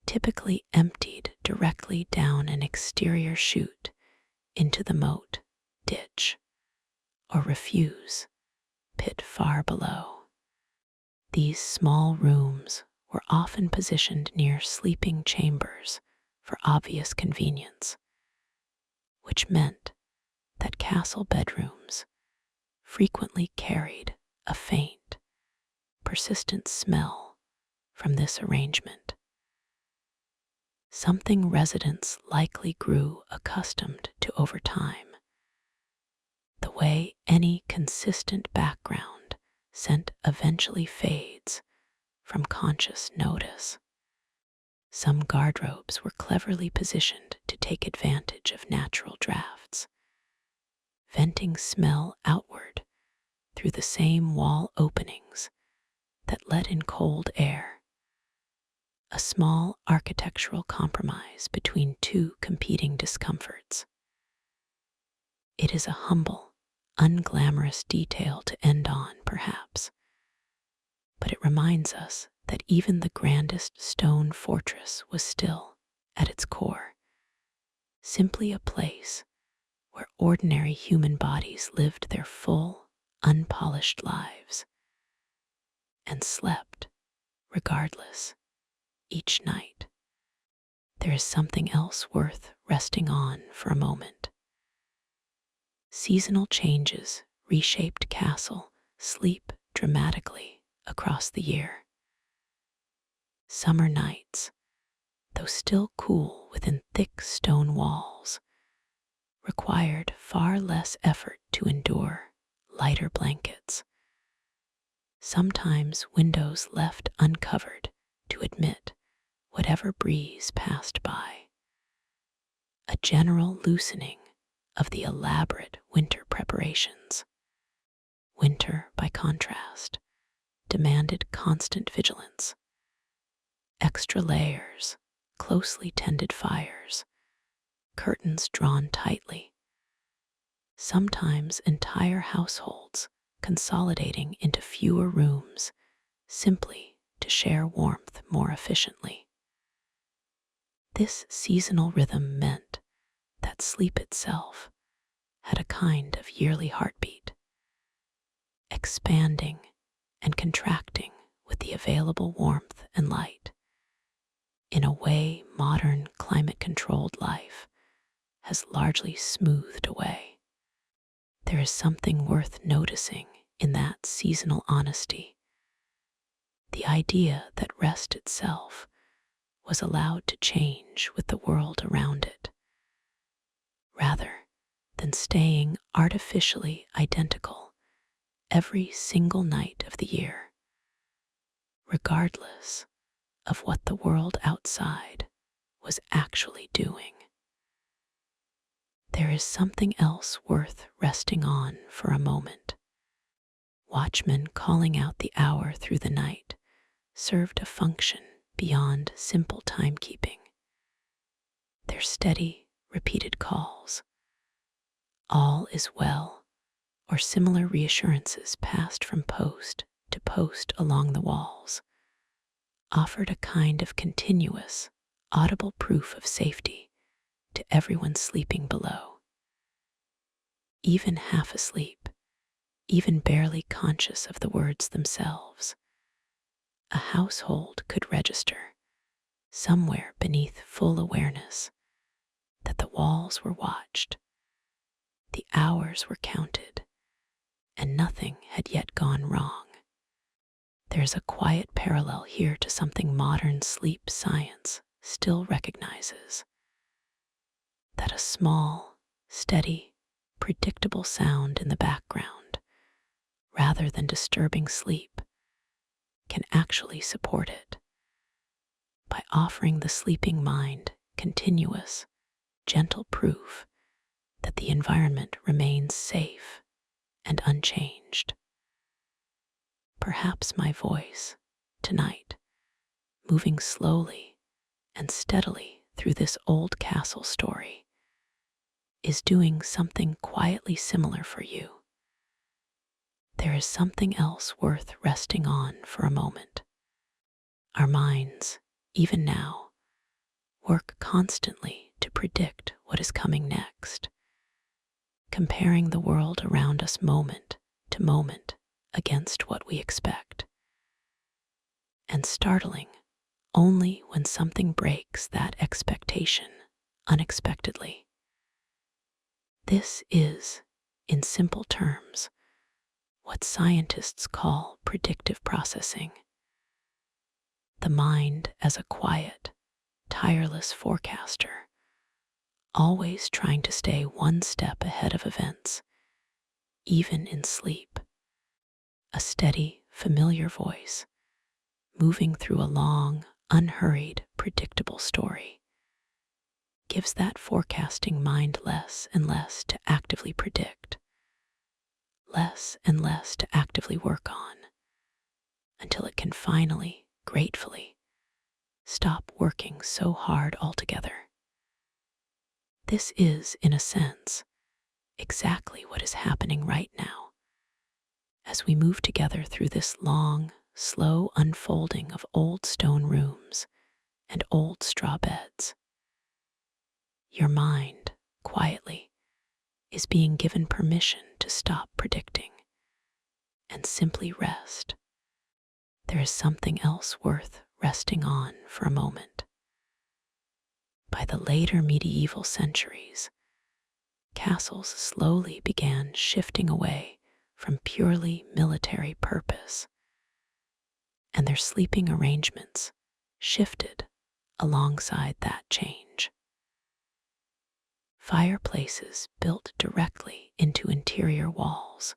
typically emptied directly down an exterior chute into the moat, ditch, or refuse pit far below. These small rooms were often positioned near sleeping chambers for obvious convenience, which meant that castle bedrooms frequently carried a faint, persistent smell from this arrangement, something residents likely grew accustomed to over time, the way any consistent background scent eventually fades from conscious notice. Some garderobes were cleverly positioned to take advantage of natural drafts, venting smell outward through the same wall openings that let in cold air, a small architectural compromise between two competing discomforts. It is a humble, unglamorous detail to end on, perhaps, but it reminds us that even the grandest stone fortress was still, at its core, simply a place where ordinary human bodies lived their full, unpolished lives and slept, regardless, each night. There is something else worth resting on for a moment. Seasonal changes reshaped castle sleep dramatically across the year. Summer nights, though still cool within thick stone walls, required far less effort to endure lighter blankets, sometimes windows left uncovered to admit whatever breeze passed by. A general loosening of the elaborate winter preparations. Winter, by contrast, demanded constant vigilance. Extra layers, closely tended fires, curtains drawn tightly. Sometimes entire households consolidating into fewer rooms simply to share warmth more efficiently. This seasonal rhythm meant that sleep itself had a kind of yearly heartbeat, expanding and contracting with the available warmth and light, in a way modern climate-controlled life has largely smoothed away. There is something worth noticing in that seasonal honesty, the idea that rest itself was allowed to change with the world around it, rather than staying artificially identical every single night of the year, regardless of what the world outside was actually doing. There is something else worth resting on for a moment. Watchmen calling out the hour through the night served a function beyond simple timekeeping. Their steady, repeated calls, "All is well," or similar reassurances passed from post to post along the walls, offered a kind of continuous, audible proof of safety to everyone sleeping below. Even half asleep, even barely conscious of the words themselves, a household could register, somewhere beneath full awareness, that the walls were watched, the hours were counted, and nothing had yet gone wrong. There's a quiet parallel here to something modern sleep science still recognizes, that a small, steady, predictable sound in the background, rather than disturbing sleep, can actually support it. By offering the sleeping mind continuous, gentle proof that the environment remains safe and unchanged. Perhaps my voice, tonight, moving slowly and steadily through this old castle story, is doing something quietly similar for you. There is something else worth resting on for a moment. Our minds, even now, work constantly to predict what is coming next, comparing the world around us moment to moment against what we expect, and startling only when something breaks that expectation unexpectedly. This is, in simple terms, what scientists call predictive processing. The mind as a quiet, tireless forecaster, always trying to stay one step ahead of events, even in sleep. A steady, familiar voice, moving through a long, unhurried, predictable story, gives that forecasting mind less and less to actively predict, less and less to actively work on, until it can finally, gratefully, stop working so hard altogether. This is, in a sense, exactly what is happening right now, as we move together through this long, slow unfolding of old stone rooms and old straw beds. Your mind, quietly, is being given permission to stop predicting and simply rest. There is something else worth resting on for a moment. By the later medieval centuries, castles slowly began shifting away from purely military purpose, and their sleeping arrangements shifted alongside that change. Fireplaces built directly into interior walls,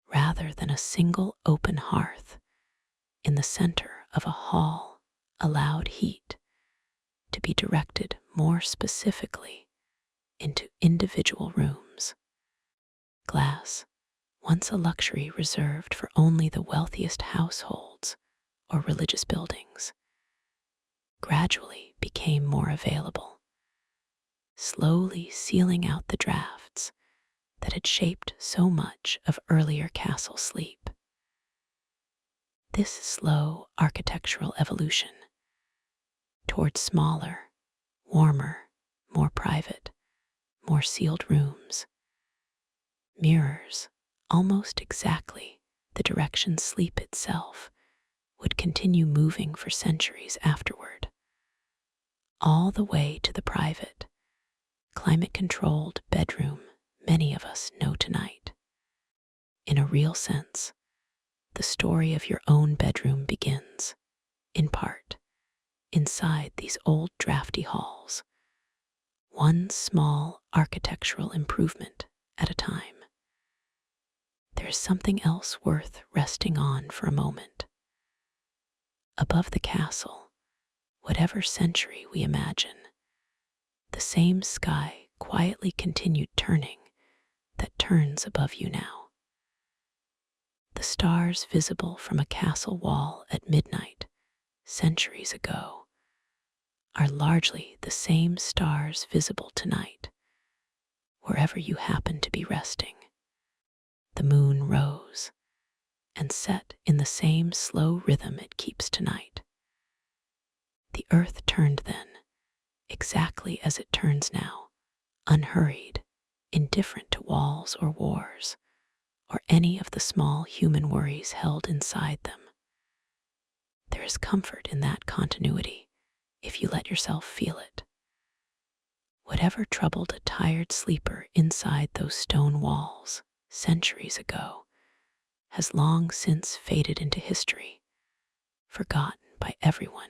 rather than a single open hearth in the center of a hall, allowed heat to be directed more specifically into individual rooms. Glass, once a luxury reserved for only the wealthiest households or religious buildings, gradually became more available, slowly sealing out the drafts that had shaped so much of earlier castle sleep. This slow architectural evolution toward smaller, warmer, more private, more sealed rooms mirrors almost exactly the direction sleep itself would continue moving for centuries afterward, all the way to the private, climate-controlled bedroom many of us know tonight. In a real sense, the story of your own bedroom begins, in part, inside these old drafty halls, one small architectural improvement at a time. There is something else worth resting on for a moment. Above the castle, whatever century we imagine, the same sky quietly continued turning that turns above you now. The stars visible from a castle wall at midnight centuries ago are largely the same stars visible tonight, wherever you happen to be resting. The moon rose and set in the same slow rhythm it keeps tonight. The earth turned then, exactly as it turns now, unhurried, indifferent to walls or wars, or any of the small human worries held inside them. There is comfort in that continuity, if you let yourself feel it. Whatever troubled a tired sleeper inside those stone walls centuries ago has long since faded into history, forgotten by everyone,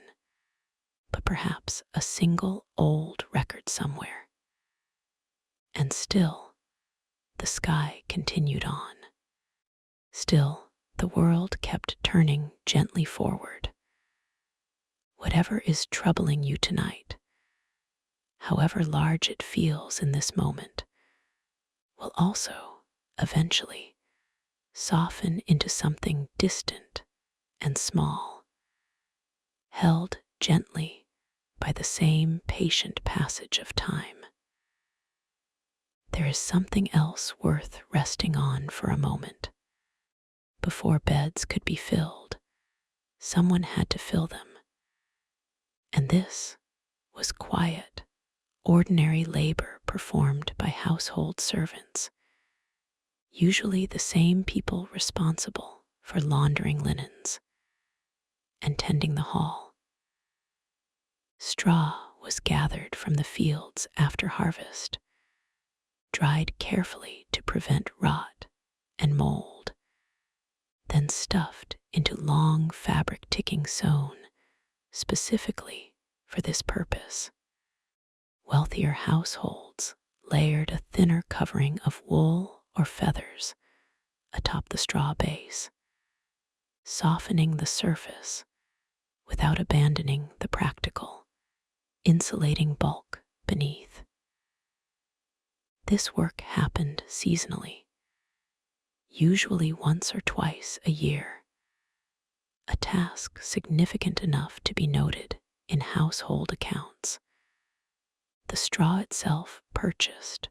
but perhaps a single old record somewhere. And still, the sky continued on. Still, the world kept turning gently forward. Whatever is troubling you tonight, however large it feels in this moment, will also, eventually, soften into something distant and small, held gently by the same patient passage of time. There is something else worth resting on for a moment. Before beds could be filled, someone had to fill them. And this was quiet, ordinary labor performed by household servants, usually the same people responsible for laundering linens and tending the hall. Straw was gathered from the fields after harvest, dried carefully to prevent rot and mold, then stuffed into long fabric ticking sewn specifically for this purpose. Wealthier households layered a thinner covering of wool or feathers atop the straw base, softening the surface without abandoning the practical, insulating bulk beneath. This work happened seasonally, usually once or twice a year, a task significant enough to be noted in household accounts. The straw itself purchased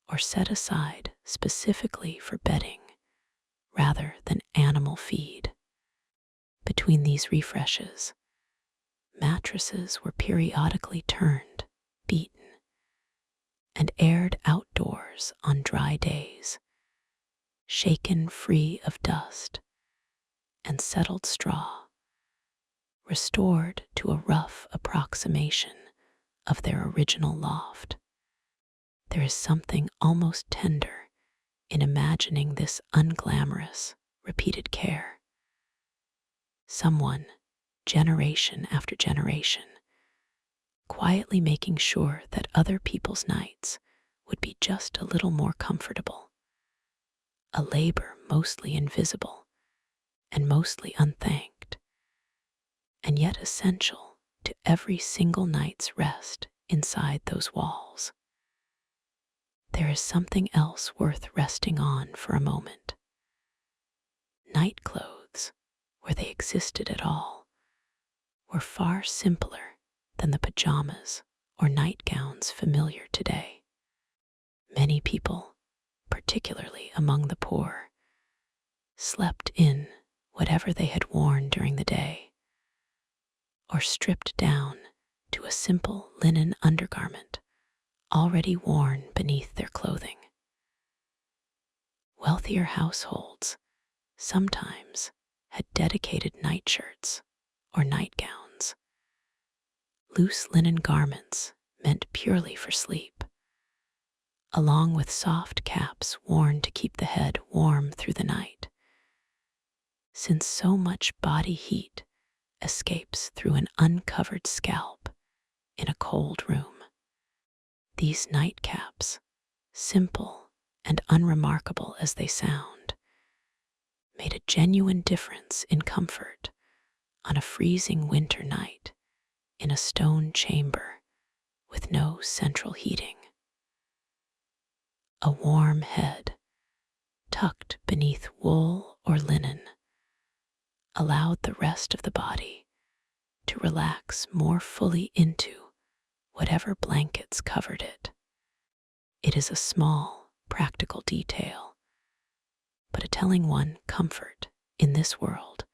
or set aside specifically for bedding rather than animal feed. Between these refreshes, mattresses were periodically turned, beaten, and aired outdoors on dry days, shaken free of dust and settled straw, restored to a rough approximation of their original loft. There is something almost tender in imagining this unglamorous, repeated care. Someone, generation after generation, quietly making sure that other people's nights would be just a little more comfortable. A labor mostly invisible and mostly unthanked, and yet essential to every single night's rest inside those walls. There is something else worth resting on for a moment. Night clothes, where they existed at all, were far simpler than the pajamas or nightgowns familiar today. Many people, particularly among the poor, slept in whatever they had worn during the day, or stripped down to a simple linen undergarment already worn beneath their clothing. Wealthier households sometimes had dedicated nightshirts or nightgowns, loose linen garments meant purely for sleep, along with soft caps worn to keep the head warm through the night. Since so much body heat escapes through an uncovered scalp in a cold room, these nightcaps, simple and unremarkable as they sound, made a genuine difference in comfort on a freezing winter night in a stone chamber with no central heating. A warm head, tucked beneath wool or linen, allowed the rest of the body to relax more fully into whatever blankets covered it. It is a small, practical detail, but a telling one. Comfort in this world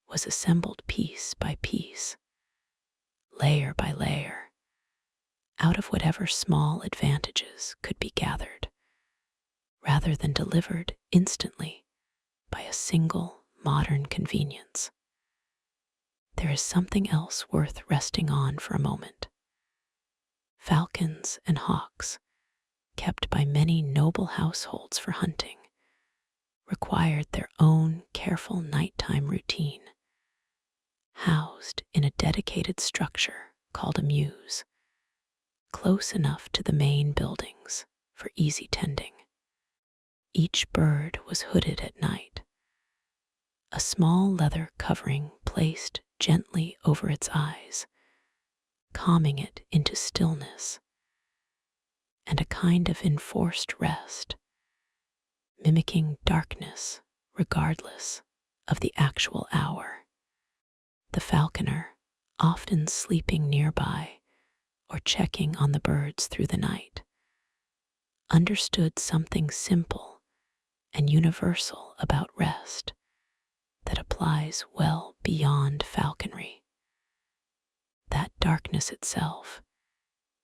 was assembled piece by piece, layer by layer, out of whatever small advantages could be gathered, rather than delivered instantly by a single modern convenience. There is something else worth resting on for a moment. Falcons and hawks, kept by many noble households for hunting, required their own careful nighttime routine, housed in a dedicated structure called a mews, close enough to the main buildings for easy tending. Each bird was hooded at night, a small leather covering placed gently over its eyes, calming it into stillness and a kind of enforced rest, mimicking darkness regardless of the actual hour. The falconer, often sleeping nearby or checking on the birds through the night, understood something simple and universal about rest that applies well beyond falconry. That darkness itself,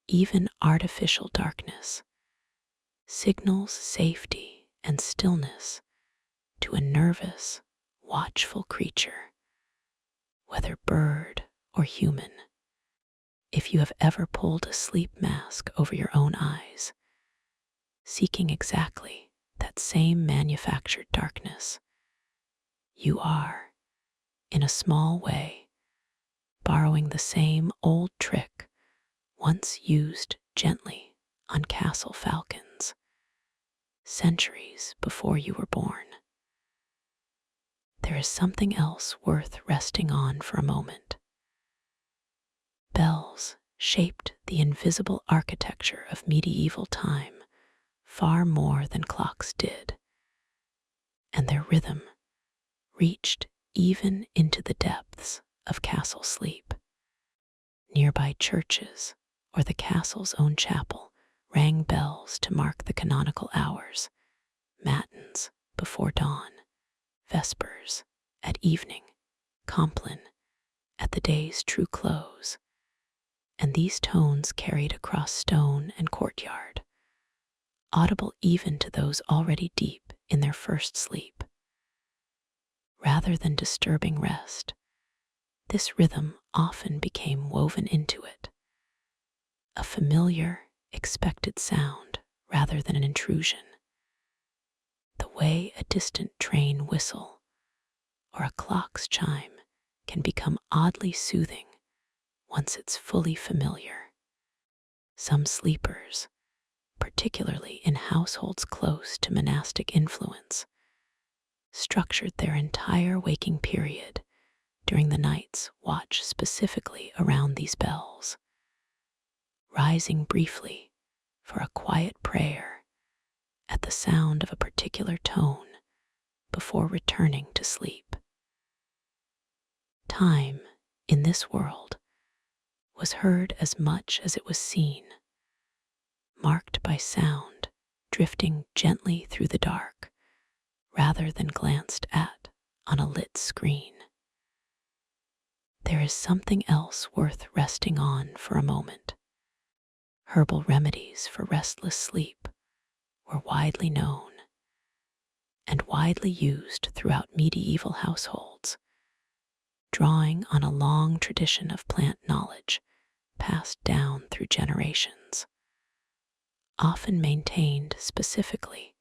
even artificial darkness, signals safety and stillness to a nervous, watchful creature, whether bird or human. If you have ever pulled a sleep mask over your own eyes, seeking exactly that same manufactured darkness, you are, in a small way, borrowing the same old trick once used gently on castle falcons, centuries before you were born. There is something else worth resting on for a moment. Bells shaped the invisible architecture of medieval time far more than clocks did, and their rhythm reached even into the depths of castle sleep. Nearby churches or the castle's own chapel rang bells to mark the canonical hours, matins before dawn, vespers at evening, compline at the day's true close, and these tones carried across stone and courtyard, audible even to those already deep in their first sleep. Rather than disturbing rest, this rhythm often became woven into it, a familiar, expected sound rather than an intrusion. The way a distant train whistle or a clock's chime can become oddly soothing once it's fully familiar. Some sleepers, particularly in households close to monastic influence, structured their entire waking period during the night's watch specifically around these bells, rising briefly for a quiet prayer at the sound of a particular tone before returning to sleep. Time, in this world, was heard as much as it was seen, marked by sound drifting gently through the dark rather than glanced at on a lit screen. There is something else worth resting on for a moment. Herbal remedies for restless sleep were widely known and widely used throughout medieval households, drawing on a long tradition of plant knowledge passed down through generations, often maintained specifically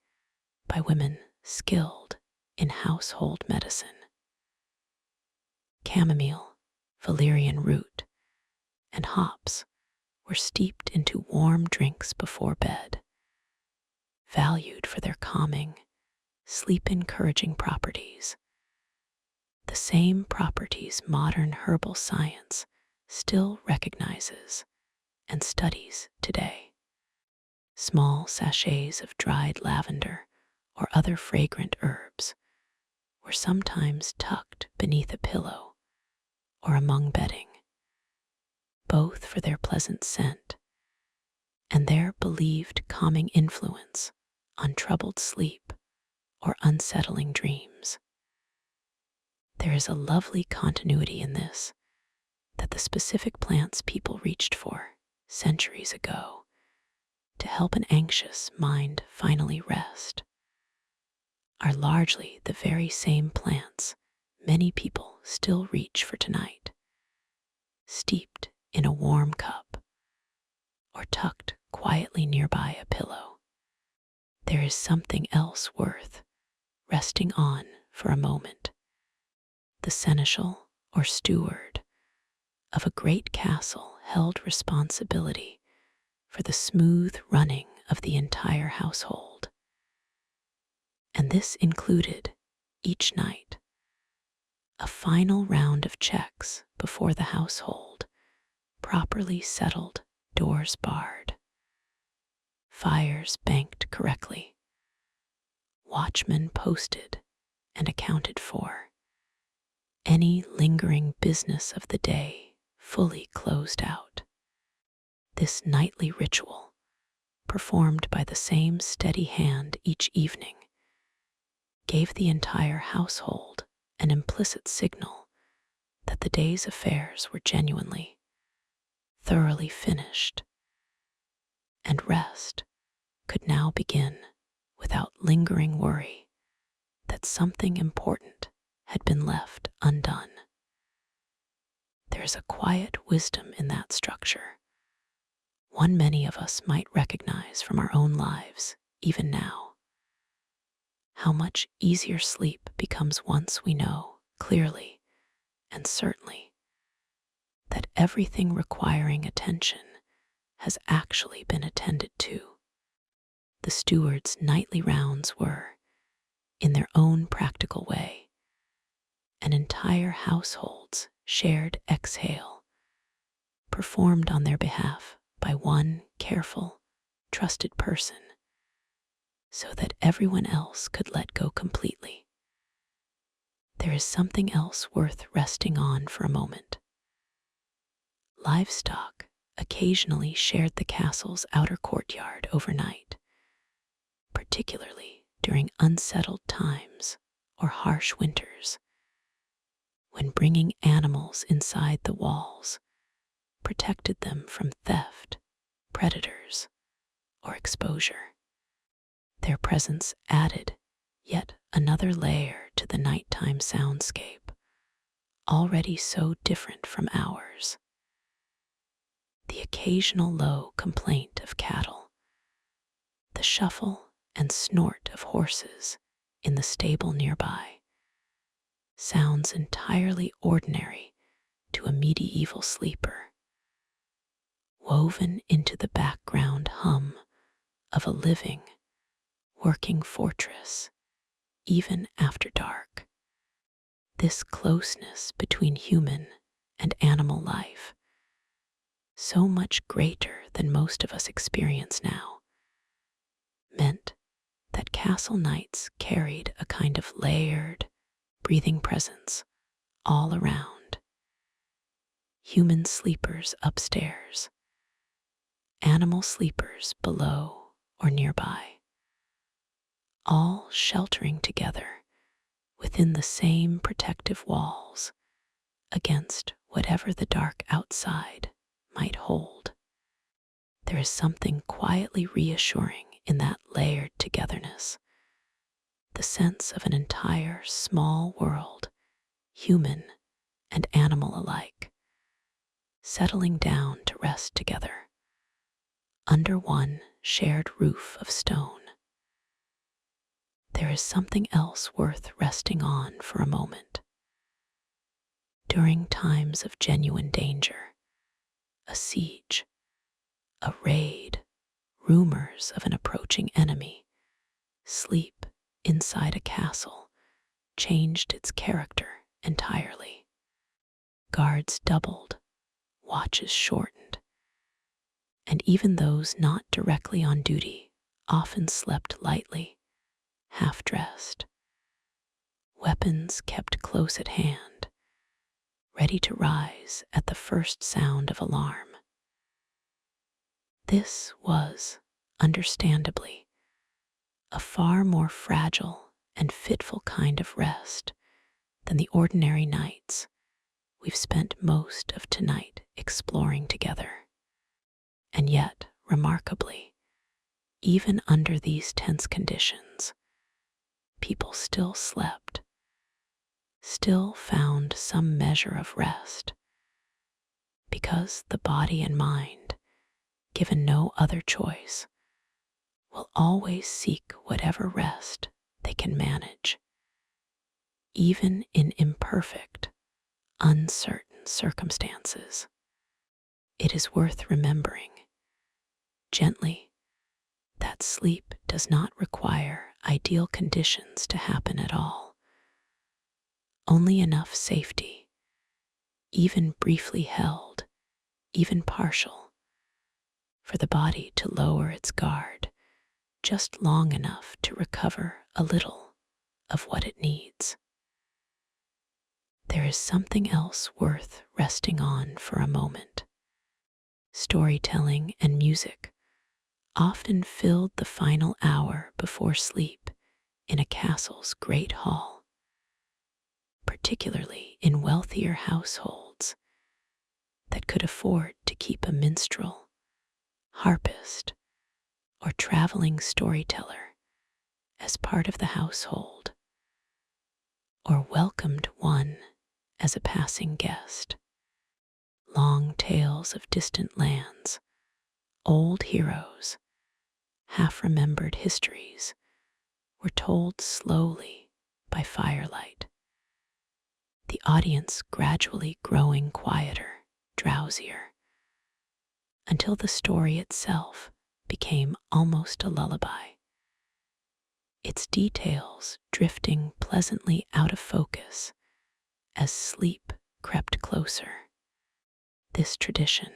by women skilled in household medicine. Chamomile, valerian root, and hops were steeped into warm drinks before bed, valued for their calming, sleep-encouraging properties, the same properties modern herbal science still recognizes and studies today. Small sachets of dried lavender or other fragrant herbs were sometimes tucked beneath a pillow or among bedding, both for their pleasant scent and their believed calming influence on troubled sleep or unsettling dreams. There is a lovely continuity in this, that the specific plants people reached for centuries ago to help an anxious mind finally rest are largely the very same plants many people still reach for tonight, steeped in a warm cup or tucked quietly nearby a pillow. There is something else worth resting on for a moment. The seneschal or steward of a great castle held responsibility for the smooth running of the entire household. And this included, each night, a final round of checks before the household properly settled, doors barred, fires banked correctly, watchmen posted and accounted for, any lingering business of the day fully closed out. This nightly ritual, performed by the same steady hand each evening, gave the entire household an implicit signal that the day's affairs were genuinely, thoroughly finished, and rest could now begin without lingering worry that something important had been left undone. There is a quiet wisdom in that structure, one many of us might recognize from our own lives even now. How much easier sleep becomes once we know clearly and certainly that everything requiring attention has actually been attended to. The steward's nightly rounds were, in their own practical way, an entire household's shared exhale, performed on their behalf by one careful, trusted person, so that everyone else could let go completely. There is something else worth resting on for a moment. Livestock occasionally shared the castle's outer courtyard overnight, particularly during unsettled times or harsh winters, when bringing animals inside the walls protected them from theft, predators, or exposure. Their presence added yet another layer to the nighttime soundscape, already so different from ours. The occasional low complaint of cattle, the shuffle and snort of horses in the stable nearby, sounds entirely ordinary to a medieval sleeper, woven into the background hum of a living, working fortress, even after dark. This closeness between human and animal life, so much greater than most of us experience now, meant that castle nights carried a kind of layered, breathing presence all around. Human sleepers upstairs, animal sleepers below or nearby, all sheltering together within the same protective walls against whatever the dark outside might hold. There is something quietly reassuring in that layered togetherness, the sense of an entire small world, human and animal alike, settling down to rest together under one shared roof of stone. There is something else worth resting on for a moment. During times of genuine danger, a siege, a raid, rumors of an approaching enemy, sleep inside a castle changed its character entirely. Guards doubled, watches shortened, and even those not directly on duty often slept lightly, half-dressed. Weapons kept close at hand, ready to rise at the first sound of alarm. This was, understandably, a far more fragile and fitful kind of rest than the ordinary nights we've spent most of tonight exploring together. And yet, remarkably, even under these tense conditions, people still slept, still found some measure of rest, because the body and mind, given no other choice, will always seek whatever rest they can manage, even in imperfect, uncertain circumstances. It is worth remembering, gently, that sleep does not require ideal conditions to happen at all. Only enough safety, even briefly held, even partial, for the body to lower its guard just long enough to recover a little of what it needs. There is something else worth resting on for a moment. Storytelling and music often filled the final hour before sleep in a castle's great hall, particularly in wealthier households that could afford to keep a minstrel, harpist, or traveling storyteller as part of the household, or welcomed one as a passing guest. Long tales of distant lands, old heroes, half-remembered histories were told slowly by firelight, the audience gradually growing quieter, drowsier, until the story itself became almost a lullaby, its details drifting pleasantly out of focus as sleep crept closer. This tradition,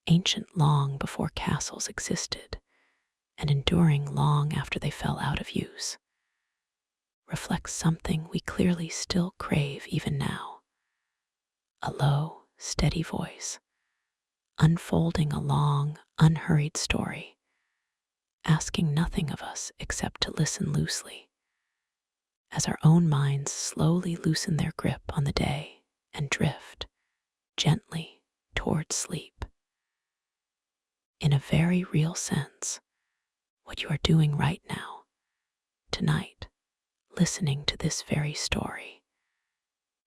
ancient long before castles existed and enduring long after they fell out of use, reflects something we clearly still crave even now: a low, steady voice, unfolding a long, unhurried story, asking nothing of us except to listen loosely, as our own minds slowly loosen their grip on the day and drift gently toward sleep. In a very real sense, what you are doing right now, tonight, listening to this very story,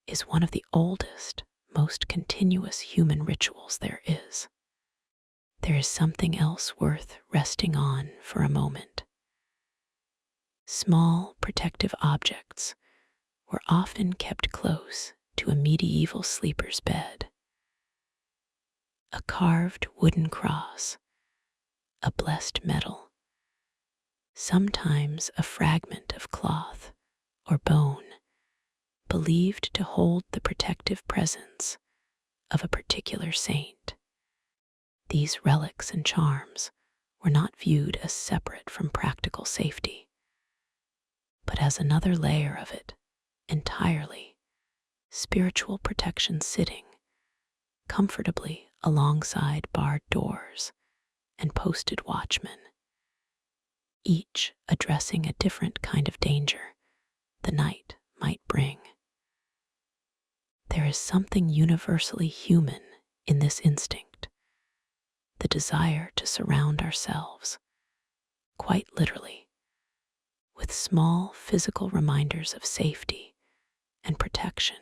is one of the oldest, most continuous human rituals there is. There is something else worth resting on for a moment. Small protective objects were often kept close to a medieval sleeper's bed. A carved wooden cross, a blessed medal, sometimes a fragment of cloth or bone, believed to hold the protective presence of a particular saint. These relics and charms were not viewed as separate from practical safety, but as another layer of it, entirely, spiritual protection sitting comfortably alongside barred doors and posted watchmen. each addressing a different kind of danger the night might bring. There is something universally human in this instinct, the desire to surround ourselves, quite literally, with small physical reminders of safety and protection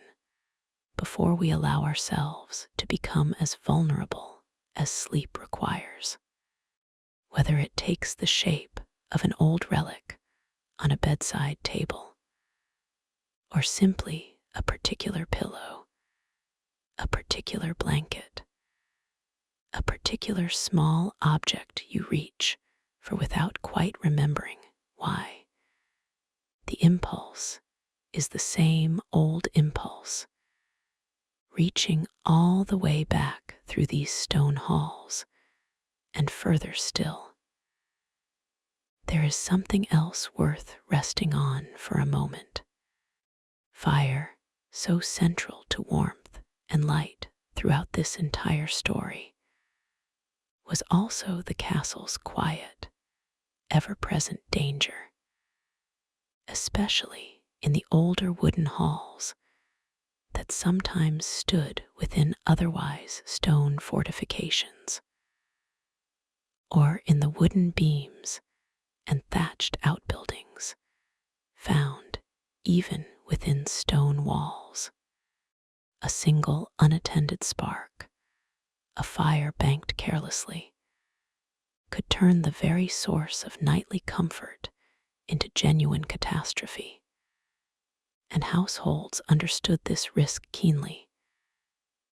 before we allow ourselves to become as vulnerable as sleep requires. Whether it takes the shape of an old relic on a bedside table, or simply a particular pillow, a particular blanket, a particular small object you reach for without quite remembering why. The impulse is the same old impulse, reaching all the way back through these stone halls and further still. There is something else worth resting on for a moment. Fire, so central to warmth and light throughout this entire story, was also the castle's quiet, ever-present danger, especially in the older wooden halls that sometimes stood within otherwise stone fortifications, or in the wooden beams and thatched outbuildings found even within stone walls. A single unattended spark, a fire banked carelessly, could turn the very source of nightly comfort into genuine catastrophe. And households understood this risk keenly,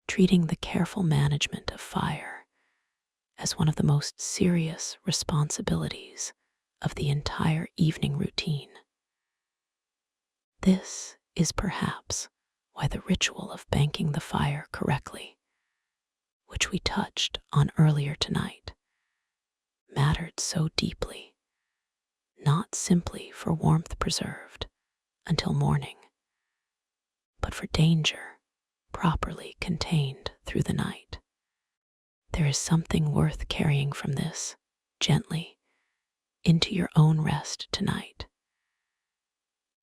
treating the careful management of fire as one of the most serious responsibilities of the entire evening routine. This is perhaps why the ritual of banking the fire correctly, which we touched on earlier tonight, mattered so deeply, not simply for warmth preserved until morning, but for danger properly contained through the night. There is something worth carrying from this gently into your own rest tonight,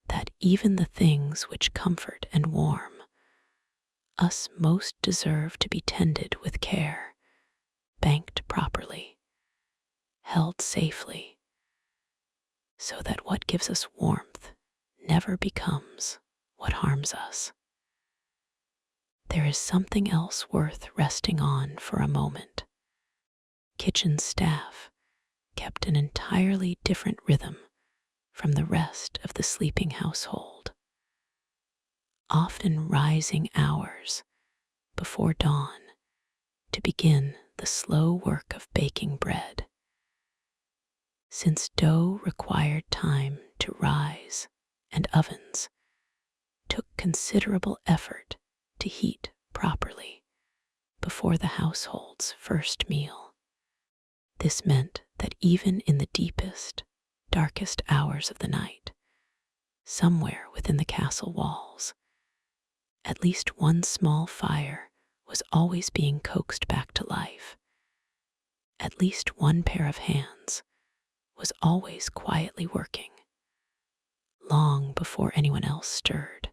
that even the things which comfort and warm us most deserve to be tended with care, banked properly, held safely, so that what gives us warmth never becomes what harms us. There is something else worth resting on for a moment. Kitchen staff kept an entirely different rhythm from the rest of the sleeping household, often rising hours before dawn to begin the slow work of baking bread. Since dough required time to rise and ovens took considerable effort to heat properly before the household's first meal. This meant that even in the deepest, darkest hours of the night, somewhere within the castle walls, at least one small fire was always being coaxed back to life. At least one pair of hands was always quietly working, long before anyone else stirred.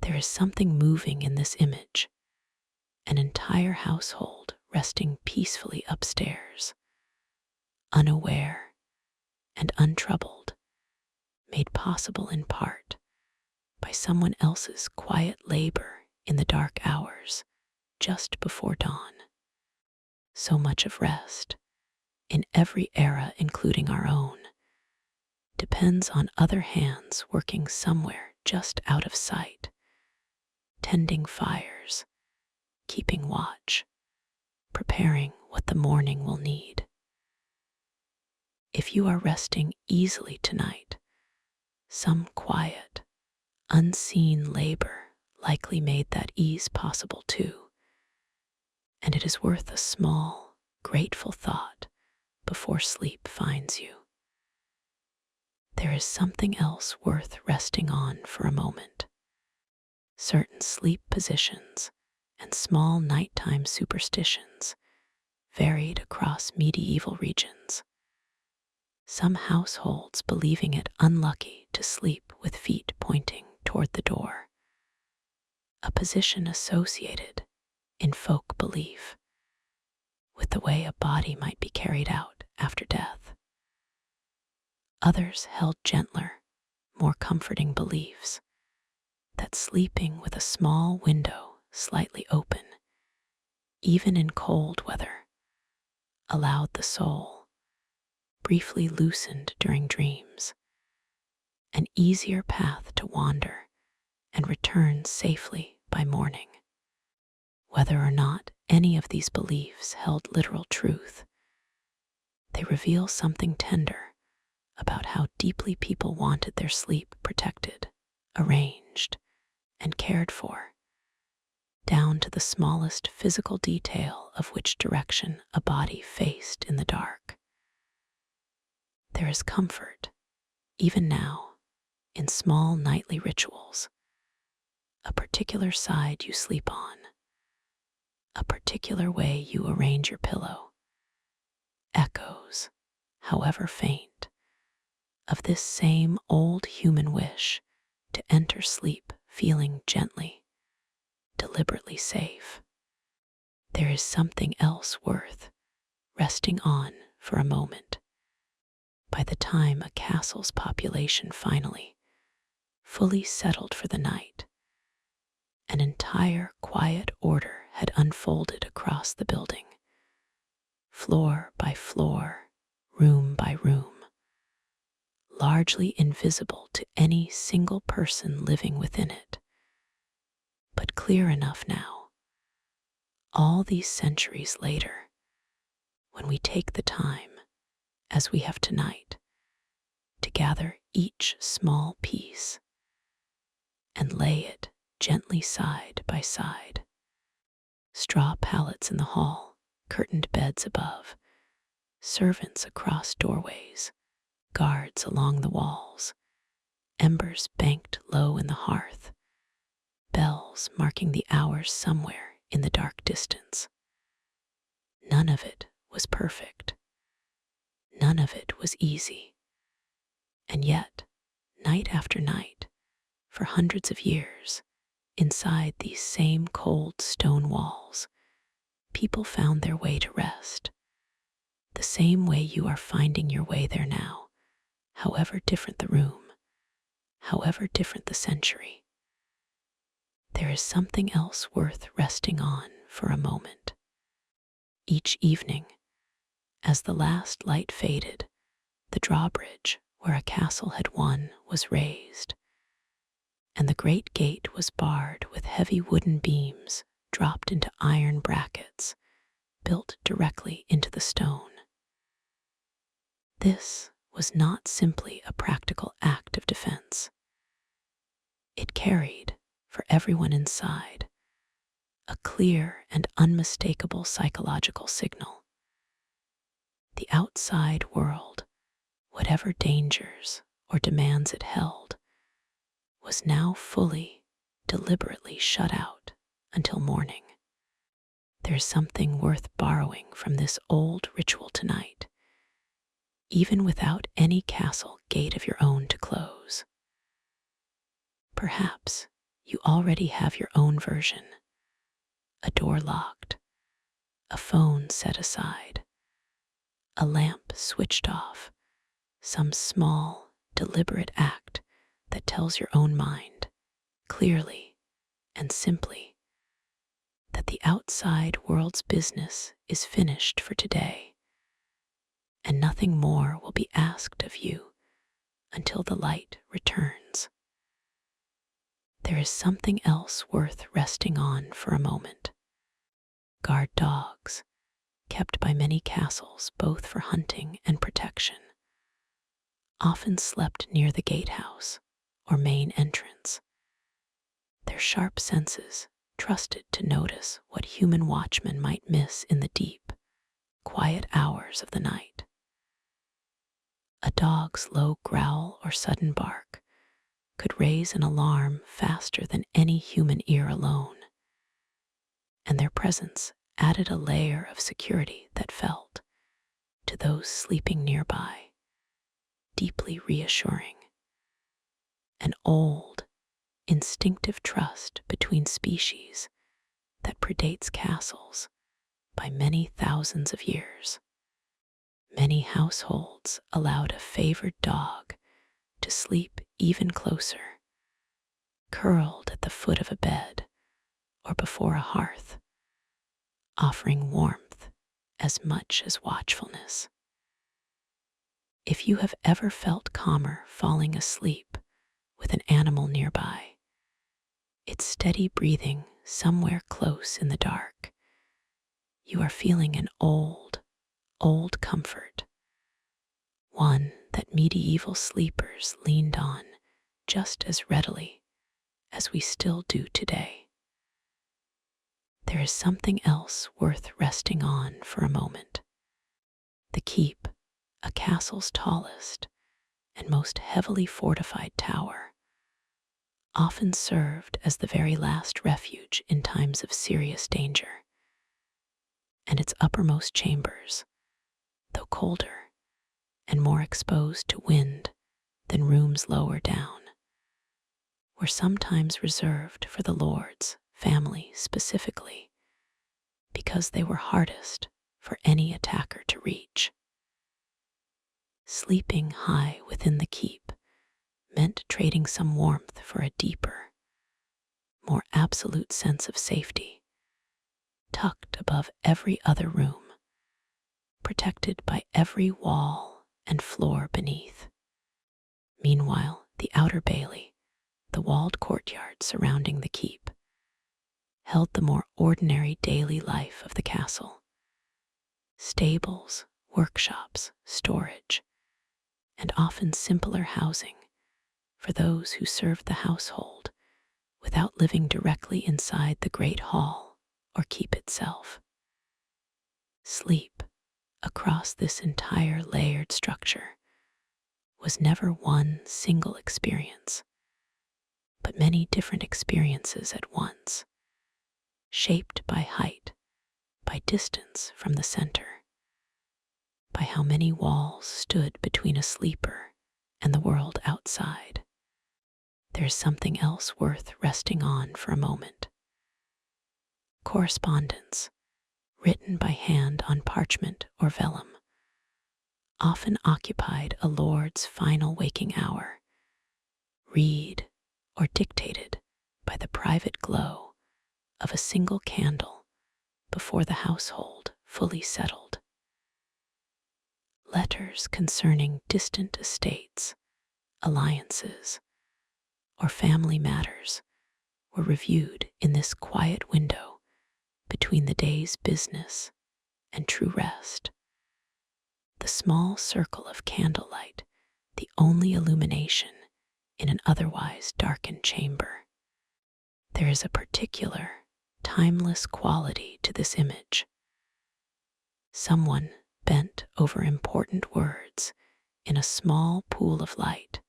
There is something moving in this image, an entire household resting peacefully upstairs, unaware and untroubled, made possible in part by someone else's quiet labor in the dark hours just before dawn. So much of rest, in every era including our own, depends on other hands working somewhere just out of sight, tending fires, keeping watch, preparing what the morning will need. If you are resting easily tonight, some quiet, unseen labor likely made that ease possible too, and it is worth a small, grateful thought before sleep finds you. There is something else worth resting on for a moment. Certain sleep positions and small nighttime superstitions varied across medieval regions. some households believing it unlucky to sleep with feet pointing toward the door, a position associated, in folk belief, with the way a body might be carried out after death. Others held gentler, more comforting beliefs that sleeping with a small window slightly open, even in cold weather, allowed the soul, briefly loosened during dreams, an easier path to wander and return safely by morning. Whether or not any of these beliefs held literal truth, they reveal something tender about how deeply people wanted their sleep protected, arranged, and cared for, down to the smallest physical detail of which direction a body faced in the dark. There is comfort, even now, in small nightly rituals, a particular side you sleep on, a particular way you arrange your pillow, echoes, however faint, of this same old human wish to enter sleep feeling gently, deliberately safe. There is something else worth resting on for a moment. By the time a castle's population finally, fully settled for the night, an entire quiet order had unfolded across the building, floor by floor, room by room, largely invisible to any single person living within it, but clear enough now, all these centuries later, when we take the time, as we have tonight, to gather each small piece and lay it gently side by side. Straw pallets in the hall, curtained beds above, servants across doorways, guards along the walls, embers banked low in the hearth, bells marking the hours somewhere in the dark distance. None of it was perfect. None of it was easy. And yet, night after night, for hundreds of years, inside these same cold stone walls, people found their way to rest, the same way you are finding your way there now, however different the room, however different the century. There is something else worth resting on for a moment. Each evening, as the last light faded, the drawbridge where a castle had won was raised, and the great gate was barred with heavy wooden beams dropped into iron brackets, built directly into the stone. This was not simply a practical act of defense. It carried, for everyone inside, a clear and unmistakable psychological signal. The outside world, whatever dangers or demands it held, was now fully, deliberately shut out until morning. There's something worth borrowing from this old ritual tonight, even without any castle gate of your own to close. Perhaps you already have your own version, a door locked, a phone set aside, a lamp switched off, some small, deliberate act that tells your own mind, clearly and simply, that the outside world's business is finished for today, and nothing more will be asked of you until the light returns. There is something else worth resting on for a moment. Guard dogs, kept by many castles both for hunting and protection, often slept near the gatehouse or main entrance, their sharp senses trusted to notice what human watchmen might miss in the deep, quiet hours of the night. A dog's low growl or sudden bark could raise an alarm faster than any human ear alone, and their presence added a layer of security that felt, to those sleeping nearby, deeply reassuring. An old, instinctive trust between species that predates castles by many thousands of years. Many households allowed a favored dog to sleep even closer, curled at the foot of a bed or before a hearth, offering warmth as much as watchfulness. If you have ever felt calmer falling asleep with an animal nearby, its steady breathing somewhere close in the dark, you are feeling an old, old comfort, one that medieval sleepers leaned on just as readily as we still do today. There is something else worth resting on for a moment. The keep, a castle's tallest and most heavily fortified tower, often served as the very last refuge in times of serious danger. And its uppermost chambers, though colder and more exposed to wind than rooms lower down, were sometimes reserved for the lord's family specifically, because they were hardest for any attacker to reach. Sleeping high within the keep meant trading some warmth for a deeper, more absolute sense of safety, tucked above every other room, protected by every wall and floor beneath. Meanwhile, the outer bailey, the walled courtyard surrounding the keep, held the more ordinary daily life of the castle. Stables, workshops, storage, and often simpler housing for those who served the household without living directly inside the great hall or keep itself. Sleep across this entire layered structure was never one single experience, but many different experiences at once, shaped by height, by distance from the center, by how many walls stood between a sleeper and the world outside. There's something else worth resting on for a moment. Correspondence, written by hand on parchment or vellum, often occupied a lord's final waking hour, read or dictated by the private glow of a single candle before the household fully settled. Letters concerning distant estates, alliances, or family matters were reviewed in this quiet window between the day's business and true rest. The small circle of candlelight, the only illumination in an otherwise darkened chamber. There is a particular, timeless quality to this image. Someone bent over important words in a small pool of light,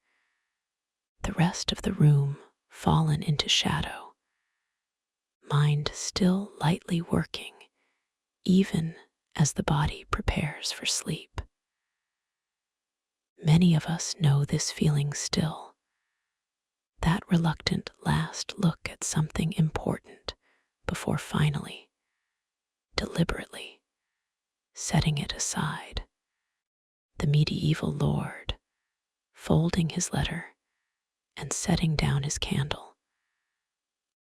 the rest of the room fallen into shadow, mind still lightly working, even as the body prepares for sleep. Many of us know this feeling still, that reluctant last look at something important before finally, deliberately, setting it aside. The medieval lord, folding his letter and setting down his candle,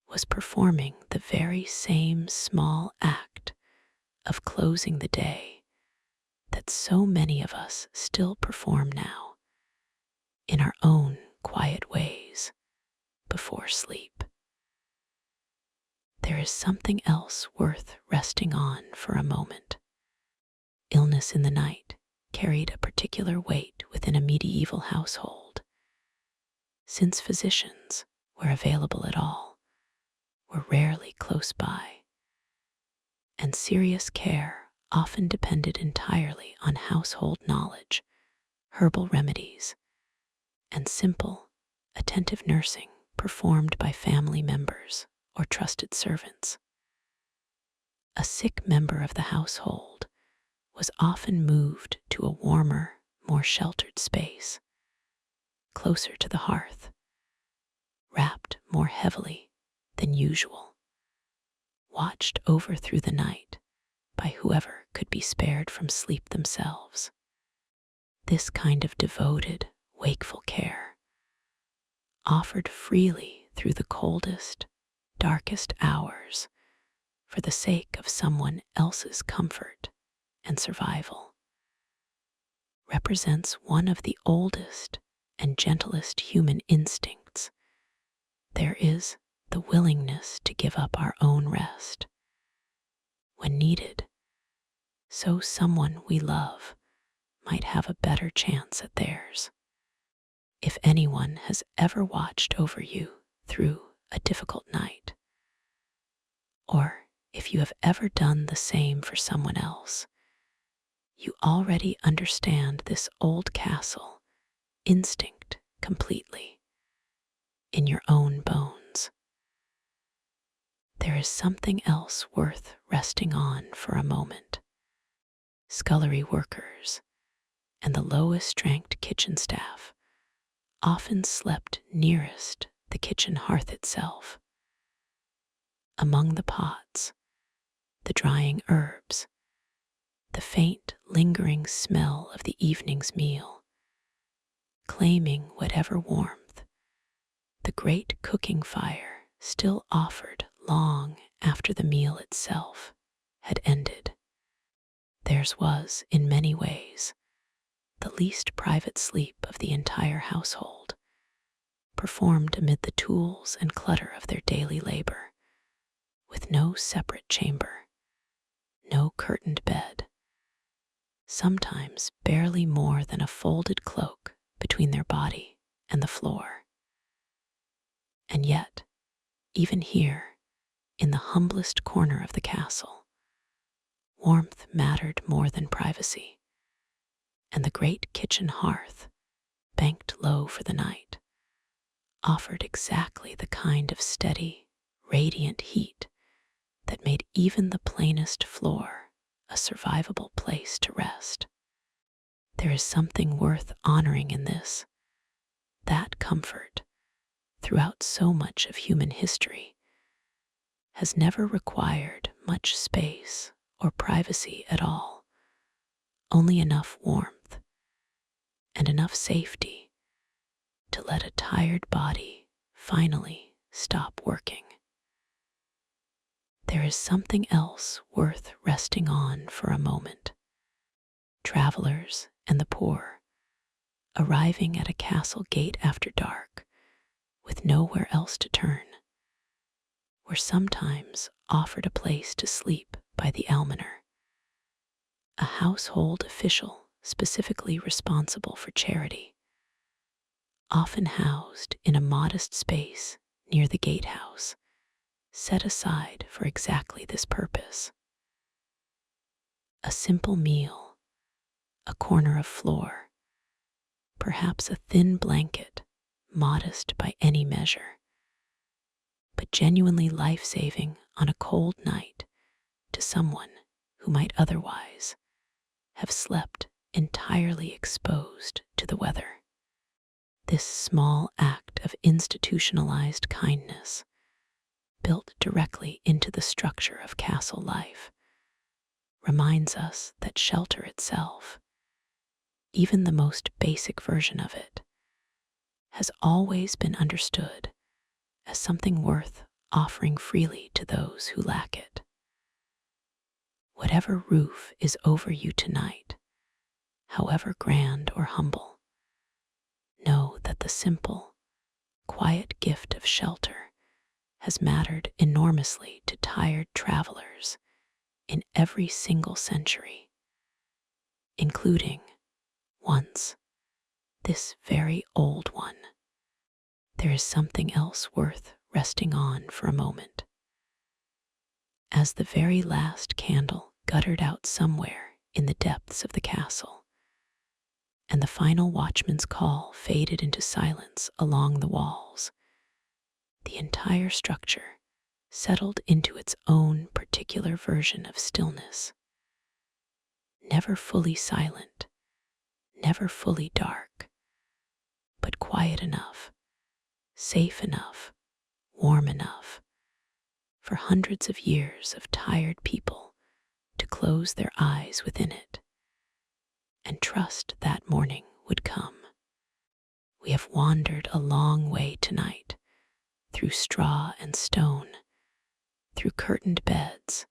was performing the very same small act of closing the day that so many of us still perform now, in our own quiet ways, before sleep. There is something else worth resting on for a moment. Illness in the night carried a particular weight within a medieval household, since physicians, where available at all, were rarely close by, and serious care often depended entirely on household knowledge, herbal remedies, and simple, attentive nursing performed by family members or trusted servants. A sick member of the household was often moved to a warmer, more sheltered space, closer to the hearth, wrapped more heavily than usual, watched over through the night by whoever could be spared from sleep themselves. This kind of devoted, wakeful care, offered freely through the coldest, darkest hours for the sake of someone else's comfort and survival, represents one of the oldest and gentlest human instincts. There is the willingness to give up our own rest when needed, so someone we love might have a better chance at theirs. If anyone has ever watched over you through a difficult night, or if you have ever done the same for someone else, you already understand this old castle instinct completely in your own bones. There is something else worth resting on for a moment. Scullery workers and the lowest ranked kitchen staff often slept nearest the kitchen hearth itself. Among the pots, the drying herbs, the faint lingering smell of the evening's meal, claiming whatever warmth the great cooking fire still offered long after the meal itself had ended. Theirs was, in many ways, the least private sleep of the entire household, performed amid the tools and clutter of their daily labor, with no separate chamber, no curtained bed, sometimes barely more than a folded cloak between their body and the floor. And yet, even here, in the humblest corner of the castle, warmth mattered more than privacy, and the great kitchen hearth, banked low for the night, offered exactly the kind of steady, radiant heat that made even the plainest floor a survivable place to rest. There is something worth honoring in this, that comfort, throughout so much of human history, has never required much space or privacy at all, only enough warmth and enough safety to let a tired body finally stop working. There is something else worth resting on for a moment. Travelers and the poor, arriving at a castle gate after dark, with nowhere else to turn, were sometimes offered a place to sleep by the almoner, a household official specifically responsible for charity, often housed in a modest space near the gatehouse, set aside for exactly this purpose. A simple meal, a corner of floor, perhaps a thin blanket, modest by any measure, but genuinely life-saving on a cold night to someone who might otherwise have slept entirely exposed to the weather. This small act of institutionalized kindness, built directly into the structure of castle life, reminds us that shelter itself, even the most basic version of it, has always been understood as something worth offering freely to those who lack it. Whatever roof is over you tonight, however grand or humble, know that the simple, quiet gift of shelter has mattered enormously to tired travelers in every single century, including, once, this very old one. There is something else worth resting on for a moment. As the very last candle guttered out somewhere in the depths of the castle, and the final watchman's call faded into silence along the walls, the entire structure settled into its own particular version of stillness. Never fully silent, never fully dark, but quiet enough, safe enough, warm enough for hundreds of years of tired people to close their eyes within it and trust that morning would come. We have wandered a long way tonight, through straw and stone, through curtained beds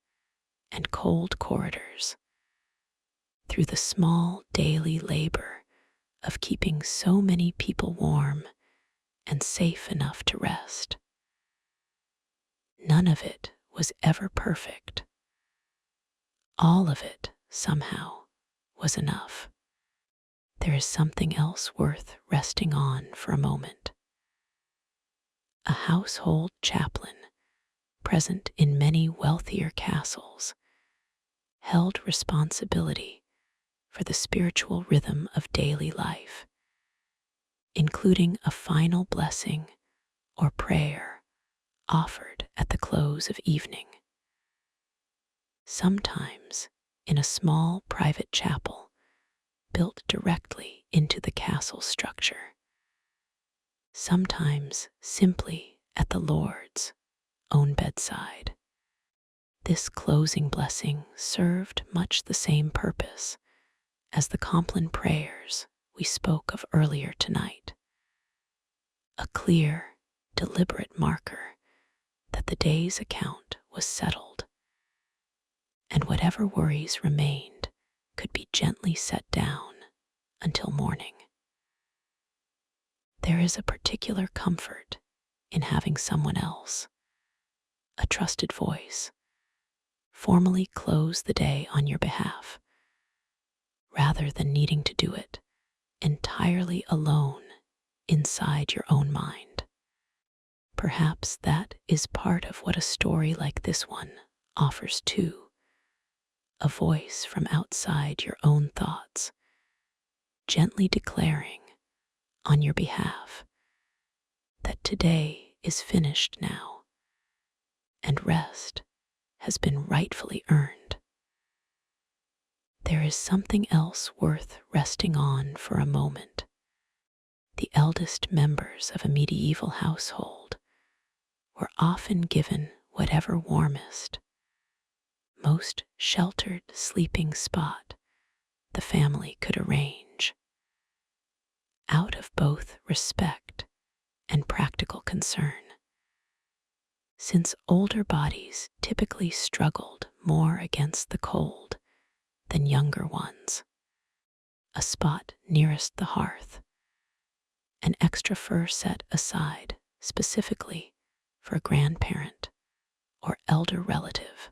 and cold corridors, through the small daily labor of keeping so many people warm and safe enough to rest. None of it was ever perfect. All of it, somehow, was enough. There is something else worth resting on for a moment. A household chaplain, present in many wealthier castles, held responsibility for the spiritual rhythm of daily life, including a final blessing or prayer offered at the close of evening. Sometimes in a small private chapel built directly into the castle structure, sometimes simply at the Lord's own bedside. This closing blessing served much the same purpose as the Compline prayers we spoke of earlier tonight. A clear, deliberate marker that the day's account was settled, and whatever worries remained could be gently set down until morning. There is a particular comfort in having someone else, a trusted voice, formally close the day on your behalf, rather than needing to do it entirely alone inside your own mind. Perhaps that is part of what a story like this one offers too, a voice from outside your own thoughts, gently declaring on your behalf that today is finished now and rest has been rightfully earned. There is something else worth resting on for a moment. The eldest members of a medieval household were often given whatever warmest, most sheltered sleeping spot the family could arrange, out of both respect and practical concern. Since older bodies typically struggled more against the cold than younger ones, a spot nearest the hearth, an extra fur set aside specifically for a grandparent or elder relative,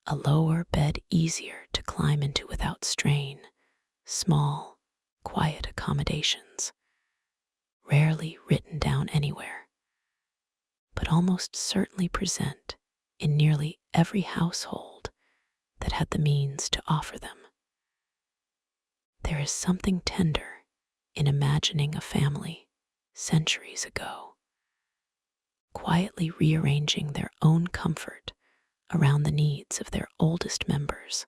a lower bed easier to climb into without strain, small, quiet accommodations, rarely written down anywhere, but almost certainly present in nearly every household that had the means to offer them. There is something tender in imagining a family centuries ago, quietly rearranging their own comfort around the needs of their oldest members,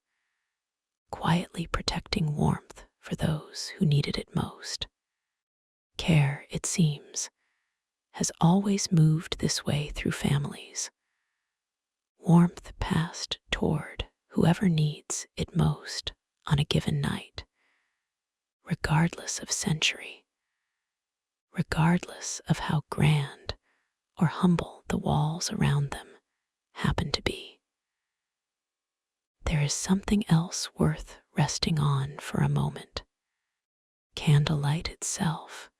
quietly protecting warmth for those who needed it most. Care, it seems, has always moved this way through families. Warmth passed toward whoever needs it most on a given night, regardless of century, regardless of how grand or humble the walls around them happen to be. There is something else worth resting on for a moment. Candlelight itself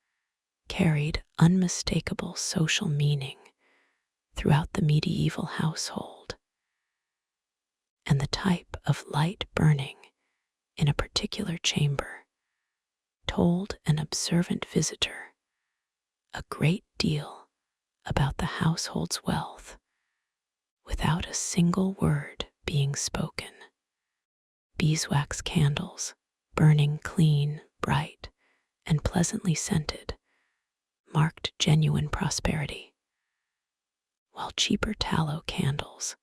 carried unmistakable social meaning throughout the medieval household, and the type of light burning in a particular chamber told an observant visitor a great deal about the household's wealth without a single word being spoken. Beeswax candles, burning clean, bright, and pleasantly scented, marked genuine prosperity, while cheaper tallow candles,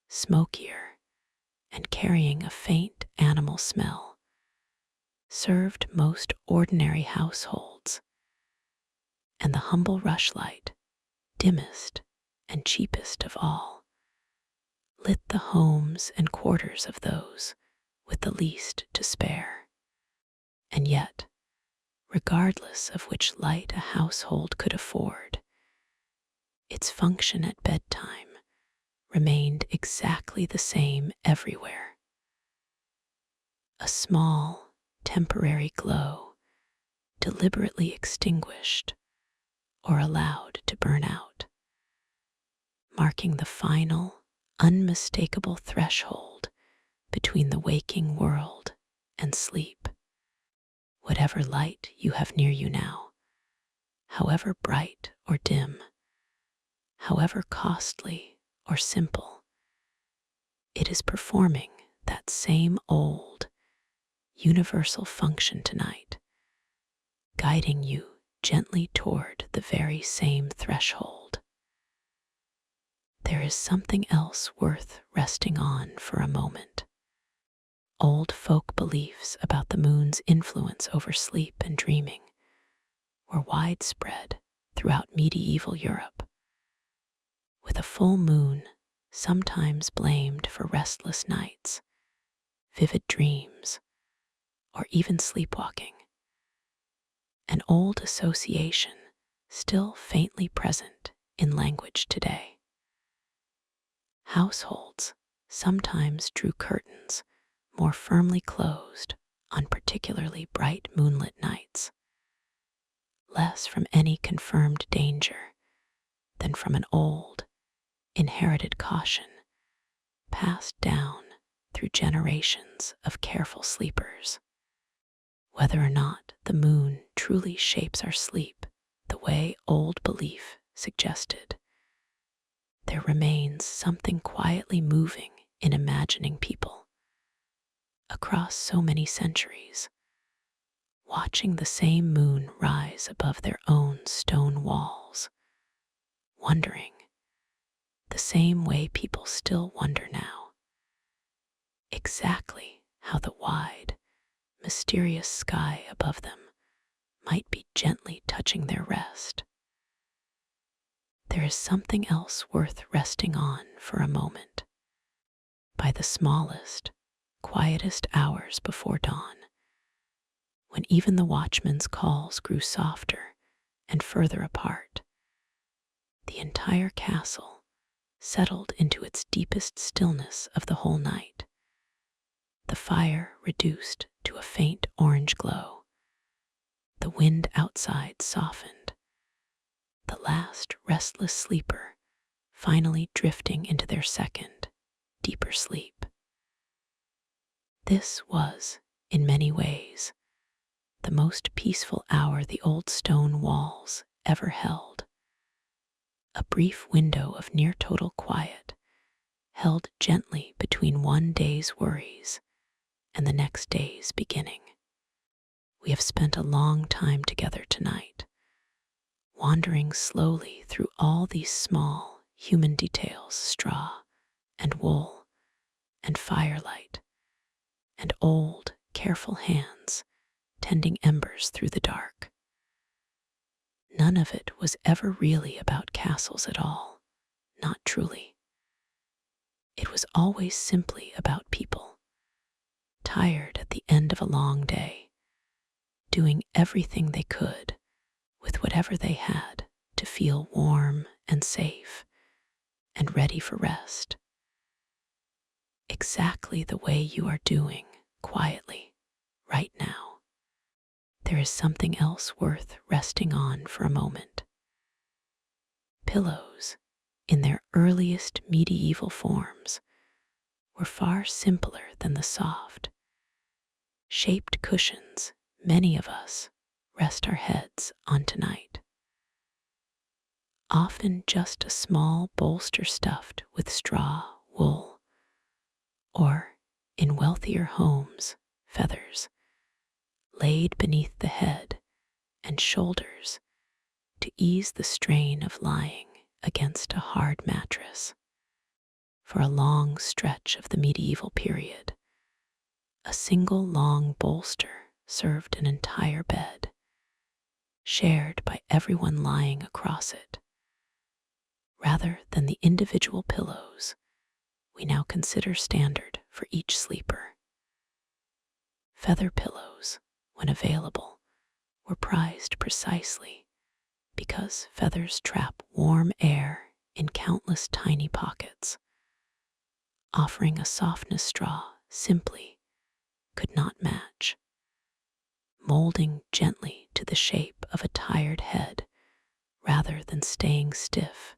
smokier and carrying a faint animal smell, served most ordinary households and the humble rushlight, dimmest and cheapest of all, lit the homes and quarters of those with the least to spare. And yet, regardless of which light a household could afford, its function at bedtime remained exactly the same everywhere. A small, temporary glow, deliberately extinguished or allowed to burn out, marking the final, unmistakable threshold between the waking world and sleep. Whatever light you have near you now, however bright or dim, however costly or simple, it is performing that same old, universal function tonight, guiding you gently toward the very same threshold. There is something else worth resting on for a moment. Old folk beliefs about the moon's influence over sleep and dreaming were widespread throughout medieval Europe, with a full moon sometimes blamed for restless nights, vivid dreams, or even sleepwalking. An old association still faintly present in language today. Households sometimes drew curtains more firmly closed on particularly bright moonlit nights, less from any confirmed danger than from an old, inherited caution passed down through generations of careful sleepers. Whether or not the moon truly shapes our sleep the way old belief suggested, there remains something quietly moving in imagining people across so many centuries, watching the same moon rise above their own stone walls, wondering the same way people still wonder now, exactly how the wide, mysterious sky above them might be gently touching their rest. There is something else worth resting on for a moment. By the smallest, quietest hours before dawn, when even the watchman's calls grew softer and further apart, the entire castle settled into its deepest stillness of the whole night, the fire reduced to a faint orange glow, the wind outside softened, the last restless sleeper finally drifting into their second, deeper sleep. This was, in many ways, the most peaceful hour the old stone walls ever held. A brief window of near total quiet, held gently between one day's worries and the next day's beginning. We have spent a long time together tonight, wandering slowly through all these small human details: straw and wool and firelight and old, careful hands tending embers through the dark. None of it was ever really about castles at all, not truly. It was always simply about people, tired at the end of a long day, doing everything they could with whatever they had to feel warm and safe and ready for rest. Exactly the way you are doing quietly right now. There is something else worth resting on for a moment. Pillows, in their earliest medieval forms, were far simpler than the soft, shaped cushions many of us rest our heads on tonight. Often just a small bolster stuffed with straw, wool, or, in wealthier homes, feathers, laid beneath the head and shoulders to ease the strain of lying against a hard mattress. For a long stretch of the medieval period, a single long bolster served an entire bed, shared by everyone lying across it. Rather than the individual pillows we now consider standard for each sleeper. Feather pillows, when available, were prized precisely because feathers trap warm air in countless tiny pockets, offering a softness straw simply could not match, molding gently to the shape of a tired head rather than staying stiff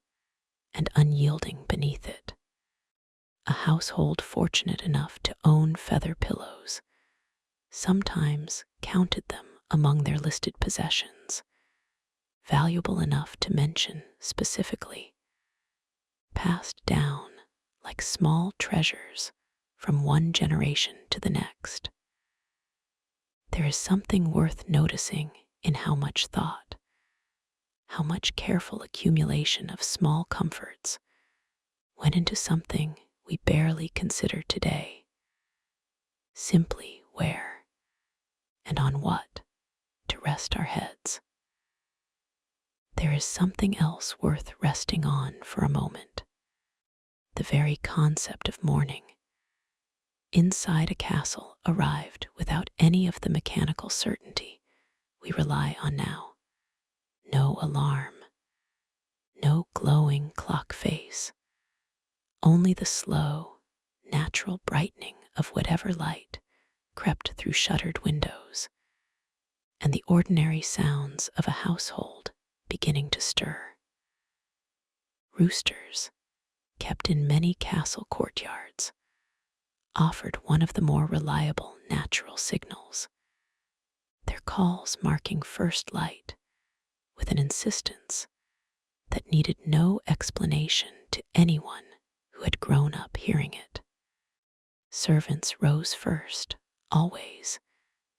and unyielding beneath it. A household fortunate enough to own feather pillows sometimes counted them among their listed possessions, valuable enough to mention specifically, passed down like small treasures from one generation to the next. There is something worth noticing in how much thought, how much careful accumulation of small comforts went into something we barely consider today, simply where and on what to rest our heads. There is something else worth resting on for a moment. The very concept of mourning inside a castle arrived without any of the mechanical certainty we rely on now. No alarm, no glowing clock face, only the slow, natural brightening of whatever light crept through shuttered windows, and the ordinary sounds of a household beginning to stir. Roosters, kept in many castle courtyards, offered one of the more reliable natural signals, their calls marking first light with an insistence that needed no explanation to anyone who had grown up hearing it. Servants rose first, always,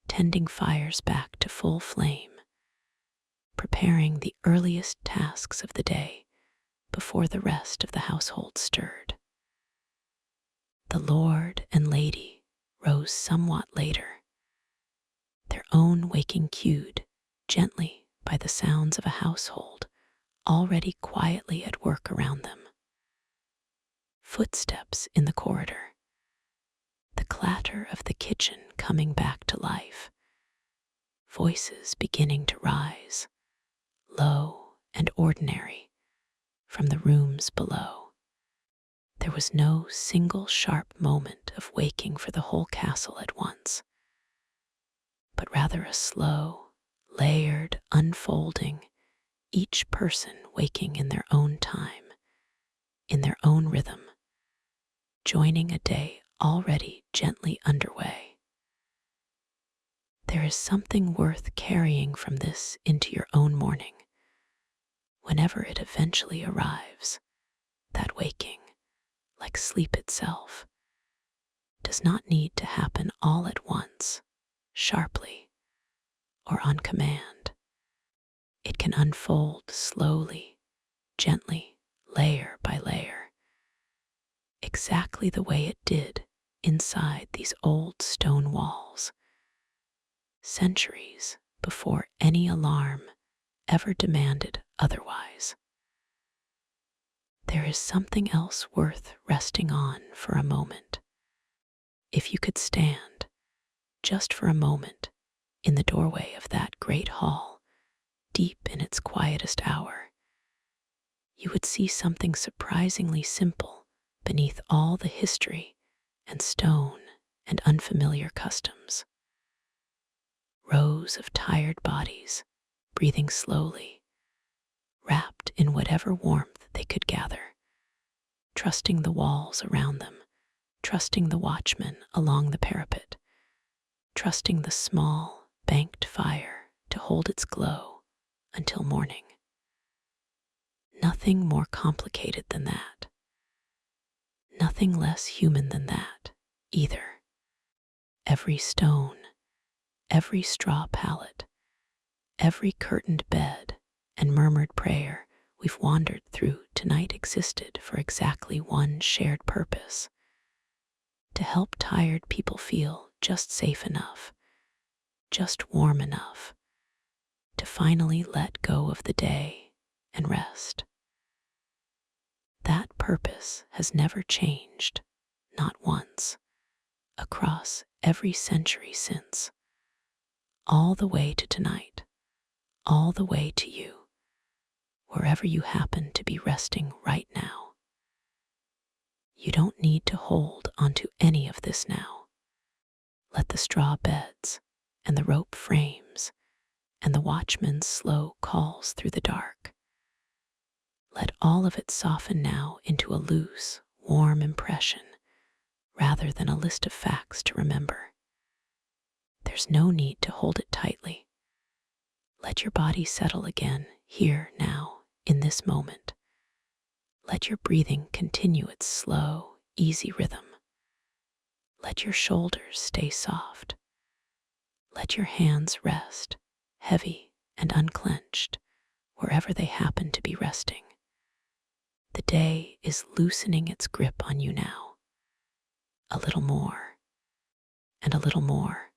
tending fires back to full flame, preparing the earliest tasks of the day before the rest of the household stirred. The lord and lady rose somewhat later, their own waking cued gently by the sounds of a household already quietly at work around them. Footsteps in the corridor, the clatter of the kitchen coming back to life, voices beginning to rise, low and ordinary, from the rooms below. There was no single sharp moment of waking for the whole castle at once, but rather a slow, layered unfolding, each person waking in their own time, in their own rhythm, joining a day already gently underway. There is something worth carrying from this into your own morning, whenever it eventually arrives. That waking, like sleep itself, does not need to happen all at once, sharply, or on command. It can unfold slowly, gently, layer by layer, exactly the way it did inside these old stone walls, centuries before any alarm ever demanded otherwise. There is something else worth resting on for a moment. If you could stand, just for a moment, in the doorway of that great hall, deep in its quietest hour, you would see something surprisingly simple beneath all the history and stone and unfamiliar customs. Rows of tired bodies, breathing slowly, wrapped in whatever warmth they could gather, trusting the walls around them, trusting the watchman along the parapet, trusting the small, banked fire to hold its glow until morning. Nothing more complicated than that. Nothing less human than that, either. Every stone, every straw pallet, every curtained bed and murmured prayer we've wandered through tonight existed for exactly one shared purpose: to help tired people feel just safe enough, just warm enough, to finally let go of the day and rest. That purpose has never changed, not once, across every century since, all the way to tonight, all the way to you, wherever you happen to be resting right now. You don't need to hold onto any of this now. Let the straw beds and the rope frames and the watchman's slow calls through the dark. Let all of it soften now into a loose, warm impression rather than a list of facts to remember. There's no need to hold it tightly. Let your body settle again, here, now, in this moment. Let your breathing continue its slow, easy rhythm. Let your shoulders stay soft. Let your hands rest, heavy and unclenched, wherever they happen to be resting. The day is loosening its grip on you now. A little more, and a little more.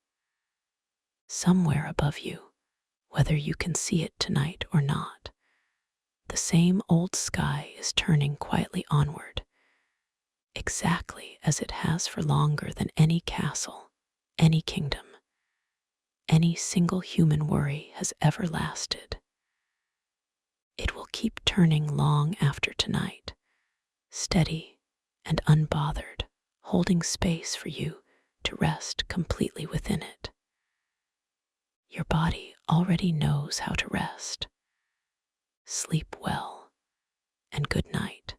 Somewhere above you, whether you can see it tonight or not, the same old sky is turning quietly onward, exactly as it has for longer than any castle, any kingdom, any single human worry has ever lasted. It will keep turning long after tonight, steady and unbothered, holding space for you to rest completely within it. Your body already knows how to rest. Sleep well, and good night.